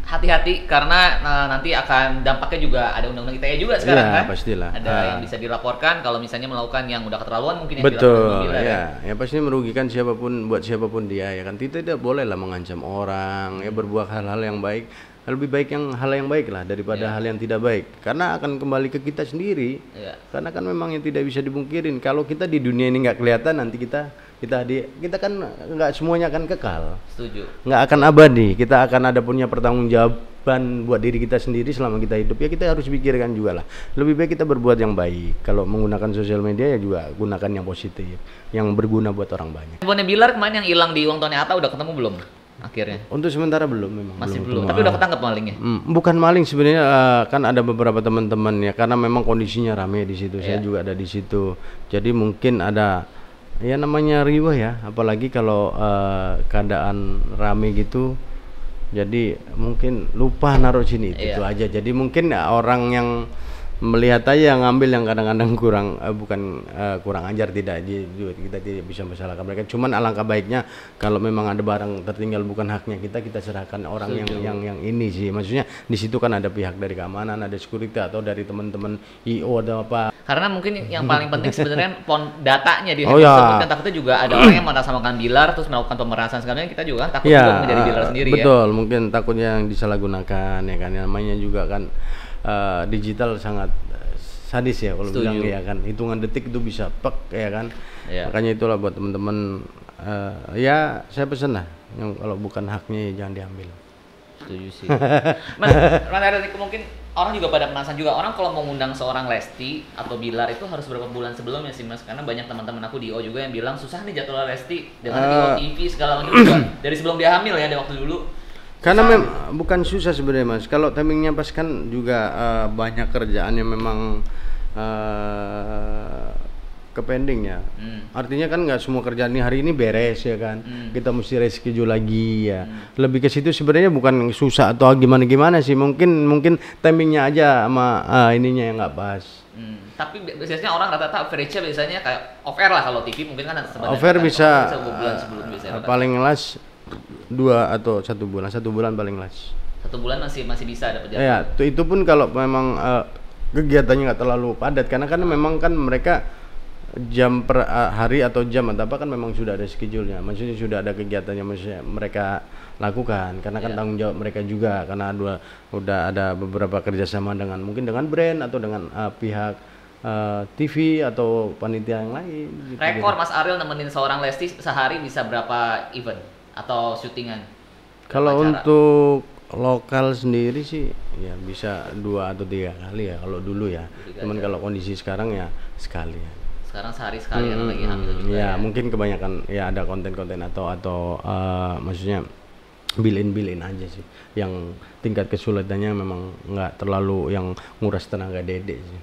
hati-hati karena nanti akan dampaknya juga ada undang-undang ITE juga sekarang kan. Pastilah. Ada yang bisa dilaporkan kalau misalnya melakukan yang udah keterlaluan mungkin yang dilakukan ya pasti merugikan siapapun, buat siapapun dia ya kan. Kita tidak boleh lah mengancam orang, ya berbuat hal-hal yang baik. Lebih baik hal yang baik lah daripada hal yang tidak baik, karena akan kembali ke kita sendiri. Karena kan memang yang tidak bisa dipungkirin, kalau kita di dunia ini nggak kelihatan, nanti kita kan nggak semuanya akan kekal. Setuju. Nggak akan abadi, kita akan ada punya pertanggungjawaban buat diri kita sendiri selama kita hidup. Ya kita harus pikirkan juga lah, lebih baik kita berbuat yang baik. Kalau menggunakan sosial media ya juga gunakan yang positif, yang berguna buat orang banyak. Handphone Bilar kemarin yang hilang di uang tahunnya Atta udah ketemu belum? Akhirnya untuk sementara belum, memang masih belum. Tapi udah ketangkep malingnya. Bukan maling sebenarnya, kan ada beberapa teman-teman ya, karena memang kondisinya ramai di situ. Saya juga ada di situ, jadi mungkin ada Ya namanya riwah ya, apalagi kalau keadaan rame gitu, jadi mungkin lupa naruh sini itu aja. Jadi mungkin orang yang melihat aja ngambil yang kadang-kadang kurang kurang ajar, kita tidak bisa masalahkan mereka. Cuman alangkah baiknya kalau memang ada barang tertinggal bukan haknya kita serahkan orang yang ini sih. Maksudnya di situ kan ada pihak dari keamanan, ada security atau dari teman-teman IO atau apa. Karena mungkin yang paling penting sebenarnya datanya di handphone tersebut kan takutnya juga ada orang yang mengatasnamakan Bilar terus melakukan pemerasan segalanya, kita juga kan takut juga menjadi Bilar sendiri betul, mungkin takutnya yang disalahgunakan ya kan, namanya juga kan digital sangat sadis ya kalau bilang ya kan, hitungan detik itu bisa ya kan. Makanya itulah buat teman-teman ya saya pesan lah yang kalau bukan haknya ya jangan diambil. Setuju sih. Mas, mungkin orang juga pada penasaran juga, orang kalau mau ngundang seorang Lesti atau Bilar itu harus berapa bulan sebelumnya sih Mas? Karena banyak teman-teman aku di IO juga yang bilang susah nih jadwal Lesti dengan IO TV segala macam juga dari sebelum dia hamil ya, dari waktu dulu. Karena bukan susah sebenarnya Mas, kalau timingnya pas kan juga banyak kerjaan yang memang kepending ya. Artinya kan nggak semua kerjaan hari ini beres ya kan. Kita mesti reschedule lagi ya. Lebih ke situ sebenarnya bukan susah atau gimana sih. Mungkin timingnya aja sama ininya yang nggak pas. Tapi biasanya orang rata-rata average-nya biasanya kayak off air lah, kalau TV mungkin kan off air bisa bulan sebelum biasanya paling las 2 atau 1 bulan paling las. 1 bulan masih bisa dapat jadwal. Ya, itu pun kalau memang kegiatannya nggak terlalu padat, karena kan memang kan mereka jam per hari atau jam atau apa kan memang sudah ada schedule-nya. Maksudnya sudah ada kegiatan yang mereka lakukan, karena kan tanggung jawab mereka juga, karena udah ada beberapa kerjasama dengan mungkin dengan brand atau dengan pihak TV atau panitia yang lain. Rekor Mas Ariel nemenin seorang Lesti sehari bisa berapa event atau syutingan? Kalau untuk lokal sendiri sih ya bisa 2 atau 3 kali ya kalau dulu ya. Cuman kalau kondisi sekarang ya sekali ya. Sekarang sehari sekali kan lagi hamil juga ya. Mungkin kebanyakan ya ada konten-konten atau maksudnya build-in aja sih. Yang tingkat kesulitannya memang nggak terlalu yang nguras tenaga Dede sih.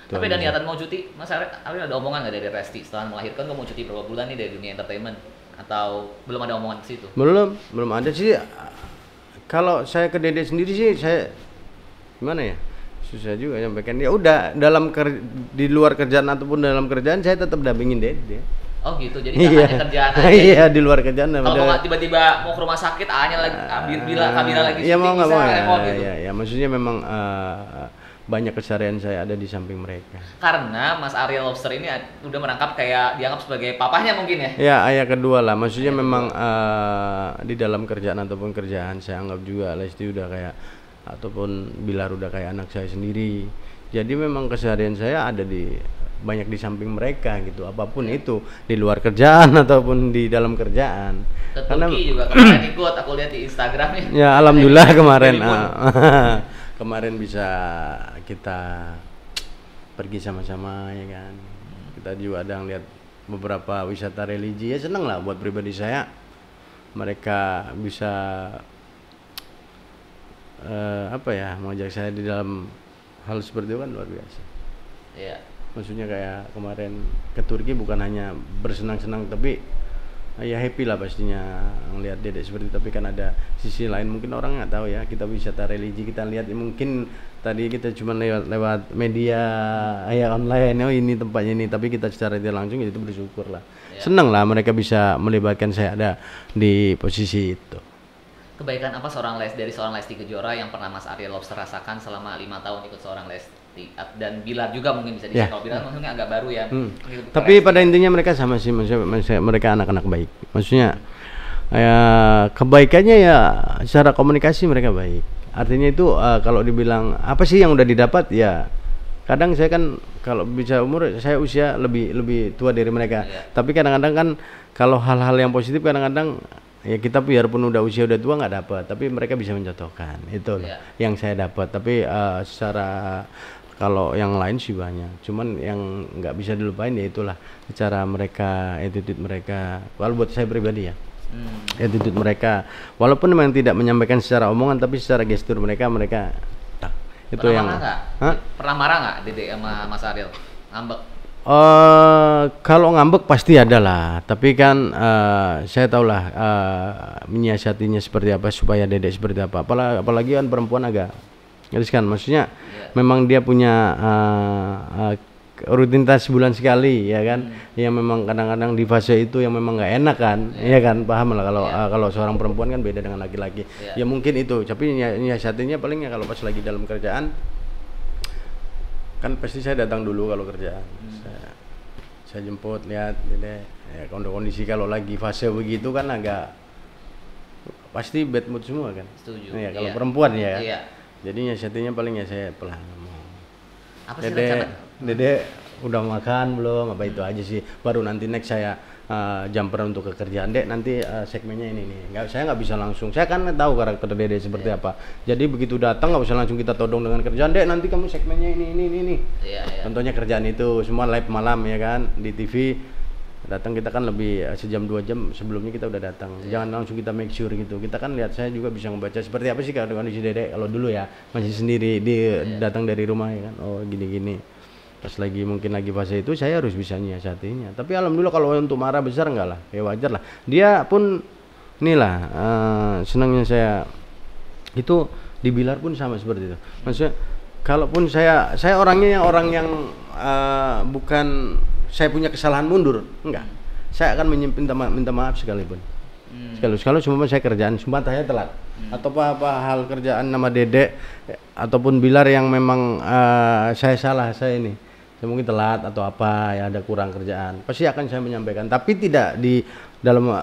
Tapi ada niatan mau cuti, Mas Ariel ada omongan nggak dari Lesti setelah melahirkan gue mau cuti berapa bulan nih dari dunia entertainment? Atau belum ada omongan ke situ? Belum ada sih. Kalau saya ke Dede sendiri sih saya gimana ya? Susah juga nyampaikan. Ya udah di luar kerjaan ataupun dalam kerjaan saya tetap dampingin Dede. Oh gitu, jadi hanya kerjaan aja. Iya, di luar kerjaan. Kalau nggak tiba-tiba mau ke rumah sakit, lagi Kabila lagi. Iya mau nggak mau gitu. Ya, maksudnya memang banyak keseharian saya ada di samping mereka. Karena Mas Ariel Lobster ini udah merangkap kayak dianggap sebagai papahnya mungkin ya? Ya, ayah kedua lah. Maksudnya memang di dalam kerjaan ataupun kerjaan saya anggap juga Lesti udah kayak ataupun Bilar udah kayak anak saya sendiri. Jadi memang keseharian saya ada banyak di samping mereka gitu. Apapun itu di luar kerjaan ataupun di dalam kerjaan. Ke Turki juga kemarin ikut, aku lihat di Instagramnya. Ya alhamdulillah kemarin. Kemarin bisa kita pergi sama-sama ya kan. Kita juga ada ngeliat beberapa wisata religi, ya seneng lah buat pribadi saya. Mereka bisa mengajak saya di dalam hal seperti itu kan luar biasa. Iya. Maksudnya kayak kemarin ke Turki bukan hanya bersenang-senang tapi ya happy lah pastinya ngelihat Dedek seperti itu. Tapi kan ada sisi lain, mungkin orang nggak tahu ya, kita wisata religi kita lihat mungkin tadi kita cuma lewat media ya online, oh ini tempatnya ini, tapi kita secara tidak langsung itu bersyukur lah ya. Senang lah mereka bisa melibatkan saya ada di posisi itu. Kebaikan apa dari seorang Lesti Kejora yang pernah Mas Ariel Lobster rasakan selama 5 tahun ikut seorang Lesti dan Bilar juga mungkin bisa dicek. Kalau Bilar mungkin agak baru ya. Tapi pada intinya mereka sama sih, maksudnya mereka anak-anak baik. Maksudnya ya kebaikannya ya secara komunikasi mereka baik. Artinya itu kalau dibilang apa sih yang udah didapat ya. Kadang saya kan kalau bisa umur saya usia lebih tua dari mereka. Tapi kadang-kadang kan kalau hal-hal yang positif kadang-kadang ya kita biarpun udah tua nggak dapat, tapi mereka bisa mencontohkan itu yang saya dapat. Tapi secara kalau yang lain sih banyak, cuman yang nggak bisa dilupain ya itulah cara mereka, attitude mereka. Kalau buat saya pribadi ya, attitude mereka, walaupun memang tidak menyampaikan secara omongan, tapi secara gestur mereka itu pernah yang marah nggak? Pernah marah nggak Dede sama Mas Ariel? Ngambek? Kalau ngambek pasti ada lah, tapi kan saya tahulah menyiasatinya seperti apa supaya dedek seperti apa. Apalagi kan perempuan agak riskan, maksudnya memang dia punya rutinitas sebulan sekali ya kan, yang memang kadang-kadang di fase itu yang memang nggak enak kan, ya kan, paham lah kalau seorang perempuan kan beda dengan laki-laki. Ya mungkin itu, tapi nyiasatinya palingnya kalau pas lagi dalam kerjaan kan pasti saya datang dulu kalau kerjaan. Saya jemput, lihat ya, kondisi kalau lagi fase begitu kan agak pasti bad mood semua kan. Setuju. Ya, kalau perempuan ya. Jadi nyiasatinya palingnya saya pelan ngomong. Apa sih rencana? Dede udah makan belum? Apa itu aja sih. Baru nanti next saya jumper untuk ke kerjaan. Dek nanti segmennya ini nih. Saya nggak bisa langsung. Saya kan tahu karakter Dede seperti apa. Jadi begitu datang nggak bisa langsung kita todong dengan kerjaan. Dek nanti kamu segmennya ini. Contohnya kerjaan itu semua live malam ya kan di TV. Datang kita kan lebih sejam 2 jam sebelumnya kita udah datang. Jangan langsung kita make sure gitu. Kita kan lihat, saya juga bisa membaca seperti apa sih kalau kondisi Dede kalau dulu ya masih sendiri datang dari rumah ya kan. Oh gini. Pas lagi mungkin lagi fase itu saya harus bisa nyiasatinya. Tapi alhamdulillah kalau untuk marah besar enggak lah, ya wajar lah. Dia pun inilah senangnya saya itu di Bilar pun sama seperti itu. Maksudnya kalaupun saya orangnya orang yang bukan saya punya kesalahan mundur, enggak. Saya akan minta maaf sekalipun. Sekali cuma saya kerjaan cuma saya telat. Atau apa hal kerjaan nama Dedek ataupun Bilar yang memang saya salah, saya mungkin telat atau apa ya, ada kurang kerjaan, pasti akan saya menyampaikan, tapi tidak di dalam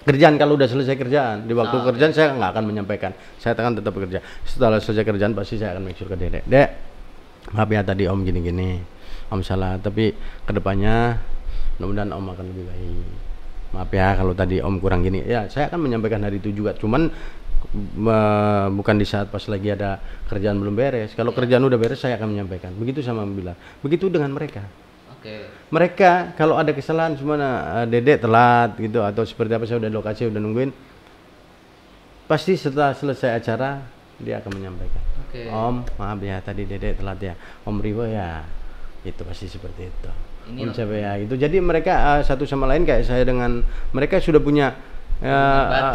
kerjaan. Kalau udah selesai kerjaan, di waktu kerjaan saya nggak akan menyampaikan, saya akan tetap bekerja. Setelah selesai kerjaan pasti saya akan make sure ke Dedek, Dek maaf ya tadi Om gini Om salah, tapi kedepannya mudah-mudahan Om akan lebih baik. Maaf ya kalau tadi Om kurang gini ya, saya akan menyampaikan hari itu juga, cuman bukan di saat pas lagi ada kerjaan belum beres. Kalau kerjaan udah beres saya akan menyampaikan. Begitu sama Bilar. Begitu dengan mereka. Mereka kalau ada kesalahan cuma Dedek telat gitu atau seperti apa, saya udah lokasi udah nungguin, pasti setelah selesai acara dia akan menyampaikan. Om maaf ya tadi Dedek telat ya. Om Riwo ya. Itu pasti seperti itu. Om siapa ya itu. Jadi mereka satu sama lain kayak saya dengan mereka sudah punya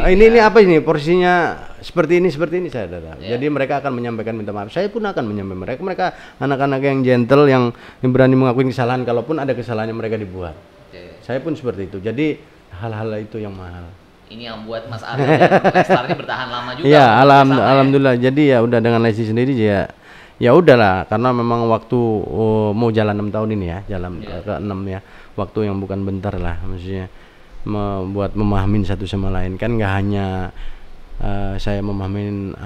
ini apa ini porsinya seperti ini saya udah tahu. Jadi mereka akan menyampaikan minta maaf. Saya pun akan menyampaikan mereka anak-anak yang gentle yang berani mengakui kesalahan kalaupun ada kesalahan yang mereka dibuat. Saya pun seperti itu. Jadi hal-hal itu yang mahal. Ini yang buat Mas Ariel dan Lestar ini bertahan lama juga. Iya, alhamdulillah. Jadi ya udah dengan Lesti sendiri ya udahlah, karena memang waktu mau jalan 6 tahun ini ya, jalan ke-6 ya. Waktu yang bukan bentar lah maksudnya. Membuat memahamin satu sama lain kan, nggak hanya saya memahamin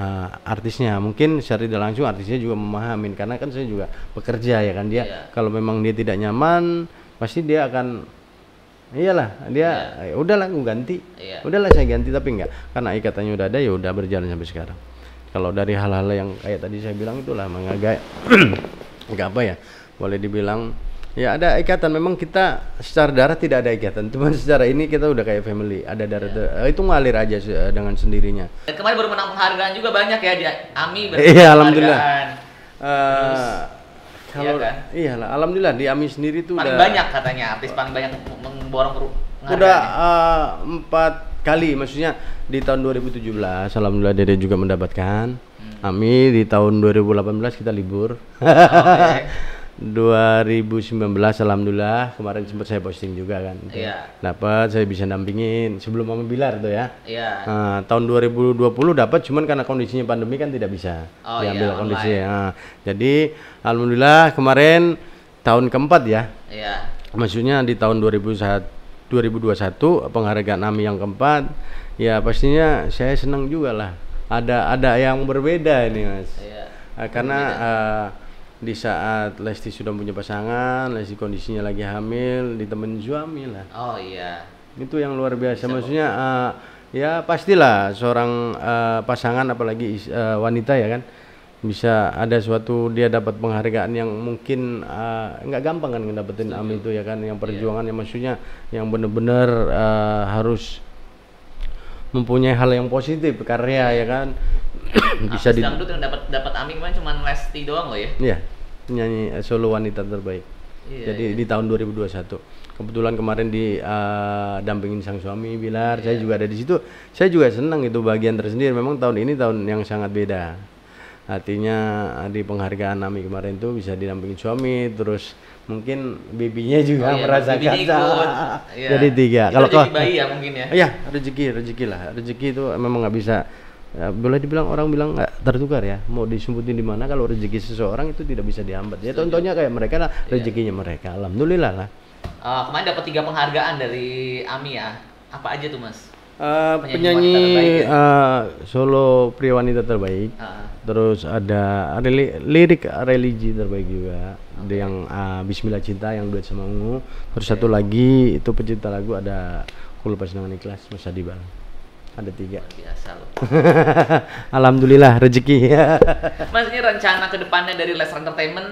artisnya, mungkin secara tidak langsung artisnya juga memahamin, karena kan saya juga bekerja ya kan. Dia kalau memang dia tidak nyaman pasti dia akan udahlah aku ganti, udahlah saya ganti, tapi enggak, karena ikatannya udah ada ya udah berjalan sampai sekarang. Kalau dari hal-hal yang kayak tadi saya bilang itulah agak enggak apa ya, boleh dibilang ya ada ikatan. Memang kita secara darah tidak ada ikatan, cuma secara ini kita udah kayak family, ada darah itu ngalir aja dengan sendirinya. Dan kemarin baru menang penghargaan juga banyak ya di AMI. Iya alhamdulillah. Iya kan? Iyalah alhamdulillah di AMI sendiri tuh paling udah banyak katanya artis paling banyak memborong penghargaan. Udah 4 kali, maksudnya di tahun 2017 alhamdulillah Dede juga mendapatkan AMI, di tahun 2018 kita libur. 2019 alhamdulillah kemarin sempat saya posting juga kan, dapat, saya bisa dampingin sebelum Mama Bilar tuh ya. Tahun 2020 dapat, cuman karena kondisinya pandemi kan tidak bisa diambil kondisinya. Jadi alhamdulillah kemarin tahun keempat ya. Maksudnya di tahun 2021 penghargaan AMI yang keempat. Ya pastinya saya senang juga lah. Ada yang berbeda ini Mas. Karena di saat Lesti sudah punya pasangan, Lesti kondisinya lagi hamil, ditemenin suami lah. Itu yang luar biasa. Maksudnya ya pastilah seorang pasangan apalagi wanita ya kan, bisa ada suatu dia dapat penghargaan yang mungkin nggak gampang kan ngedapetin AMI itu ya kan, yang perjuangannya maksudnya yang benar-benar harus mempunyai hal yang positif, karya ya kan. Bisa dangdut yang dapat AMI kemarin cuma Lesti doang loh ya. Iya, penyanyi solo wanita terbaik. Jadi di tahun 2021. Kebetulan kemarin dampingin sang suami Bilar, saya juga ada di situ. Saya juga senang itu bagian tersendiri. Memang tahun ini tahun yang sangat beda. Artinya di penghargaan AMI kemarin tuh bisa didampingin suami, terus mungkin bibinya juga merasakan. Jadi 3. Kalau bayi ya mungkin ya. Iya, rezeki lah. Rezeki itu memang nggak bisa. Ya, boleh dibilang orang bilang nggak tertukar ya. Mau disumbutin di mana kalau rezeki seseorang itu tidak bisa dihambat. Ya contohnya kayak mereka lah, rezekinya mereka. Alhamdulillah lah. Kemarin dapat 3 penghargaan dari AMI ya. Apa aja tuh Mas? Penyanyi solo pria wanita terbaik. Terus ada lirik religi terbaik juga. Ada yang Bismillah Cinta yang duet sama Ungu. Terus satu lagi itu pencipta lagu ada Ku Lepas Dengan Ikhlas Mas Adibal. Ada 3. Biasa loh. Alhamdulillah rezeki. Mas, ini rencana kedepannya dari Lesra Entertainment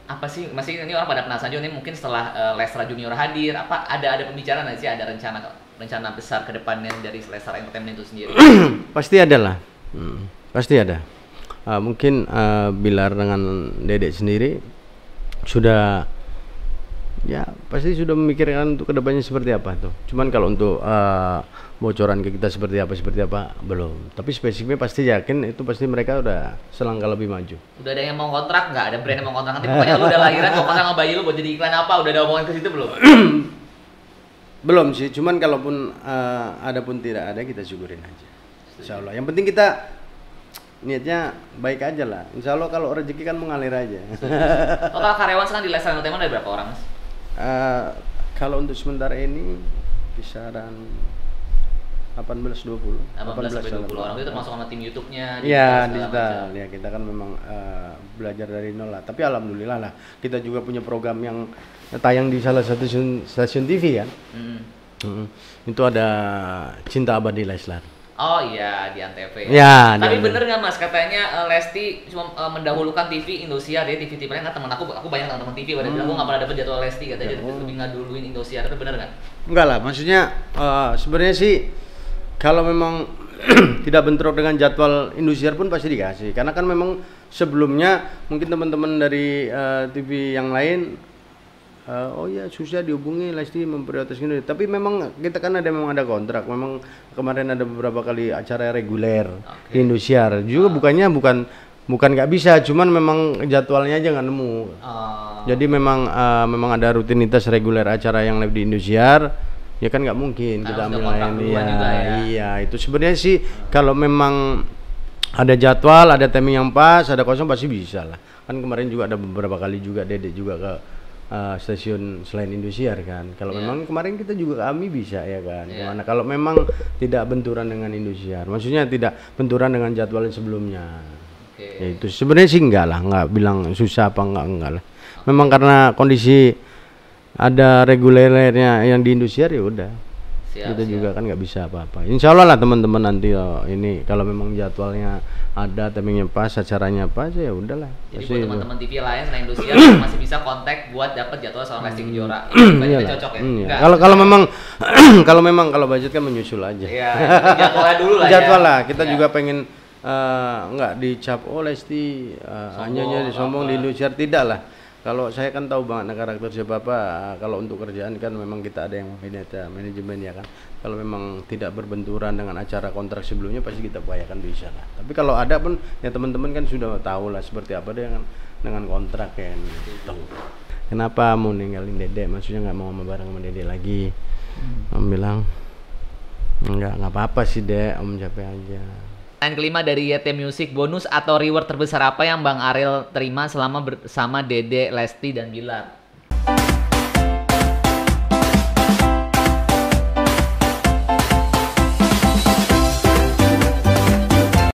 apa sih? Masih ini orang pada penasaran juga nih, mungkin setelah Lesra Junior hadir, apa ada pembicaraan nggak sih, ada rencana besar kedepannya dari Lesra Entertainment itu sendiri? Pasti ada lah. Pasti ada. Mungkin Bilar dengan Dedek sendiri sudah ya pasti sudah memikirkan untuk kedepannya seperti apa tuh. Cuman kalau untuk bocoran ke kita seperti apa belum. Tapi spesifiknya pasti yakin itu pasti mereka udah selangkah lebih maju. Udah ada yang mau kontrak nggak? Ada brand yang mau kontrak nanti pokoknya lu udah lahiran mau kontrak sama bayi lu buat jadi iklan apa? Udah ada omongan ke situ belum? Belum sih. Cuman kalaupun ada pun tidak ada kita syukurin aja. Insya Allah. Yang penting kita niatnya baik aja lah. Insya Allah kalau rezeki kan mengalir aja. Total karyawan sekarang di Lesra Entertainment ada berapa orang Mas? Kalau untuk sementara ini kisaran 18-20 orang itu termasuk sama tim YouTube-nya. Iya, digital. Ya kita kan memang belajar dari nol lah. Tapi alhamdulillah lah kita juga punya program yang tayang di salah satu stasiun TV kan. Itu ada Cinta Abadi Leslar. Oh iya, di Antv. Ya, tapi bener nggak Mas, katanya Lesti cuma mendahulukan TV Indosiar ya, TV TV nggak, teman aku banyak teman TV pada bilang aku nggak pernah dapet jadwal Lesti, katanya lebih ngaduluin Indosiar, itu bener nggak? Enggak lah, maksudnya sebenarnya sih kalau memang tidak bentrok dengan jadwal Indosiar pun pasti dikasih, karena kan memang sebelumnya mungkin teman-teman dari TV yang lain oh ya susah dihubungi Lesti memprioritaskan ini, tapi memang kita kan memang ada kontrak, memang kemarin ada beberapa kali acara reguler di Indosiar juga, bukan nggak bisa, cuman memang jadwalnya aja nggak nemu. Jadi memang ada rutinitas reguler acara yang live di Indosiar, ya kan nggak mungkin kita ambil lain iya itu sebenarnya sih kalau memang ada jadwal, ada timing yang pas, ada kosong pasti bisa lah. Kan kemarin juga ada beberapa kali juga Dedek juga ke stasiun selain Indosiar kan. Kalau memang kemarin kita juga kami bisa ya kan. Kemana kalau memang tidak benturan dengan Indosiar, maksudnya tidak benturan dengan jadwal sebelumnya. Ya itu sebenarnya sih enggak lah, enggak bilang susah apa enggak lah. Memang karena kondisi ada regulernya yang di Indosiar ya udah. Kita juga kan nggak bisa apa-apa. Insya Allah lah teman-teman nanti ini kalau memang jadwalnya ada, timingnya pas, acaranya pas ya udahlah. Jadi buat teman-teman TV lain selain Indosiar masih bisa kontak buat dapat jadwal soal Lesti Kejora. Budgetnya cocok ya. Kalau budget kan menyusul aja. Iya, jadwalnya dulu lah. Jadwal lah. Kita juga pengen nggak dicap Lesti hanya disombong di Indosiar, tidak lah. Kalau saya kan tahu banget karakter siapa kalau untuk kerjaan kan memang kita ada yang manajemen ya kan. Kalau memang tidak berbenturan dengan acara kontrak sebelumnya pasti kita upayakan bisa lah. Tapi kalau ada pun ya teman-teman kan sudah tahu lah seperti apa dengan kontrak ya. Kenapa mau ninggalin Dedek? Maksudnya nggak mau bareng sama Dedek lagi? Om bilang nggak apa-apa sih Dek, Om capek aja. Pertanyaan kelima dari YT Music, bonus atau reward terbesar apa yang Bang Ariel terima selama bersama Dedek, Lesti, dan Bilar?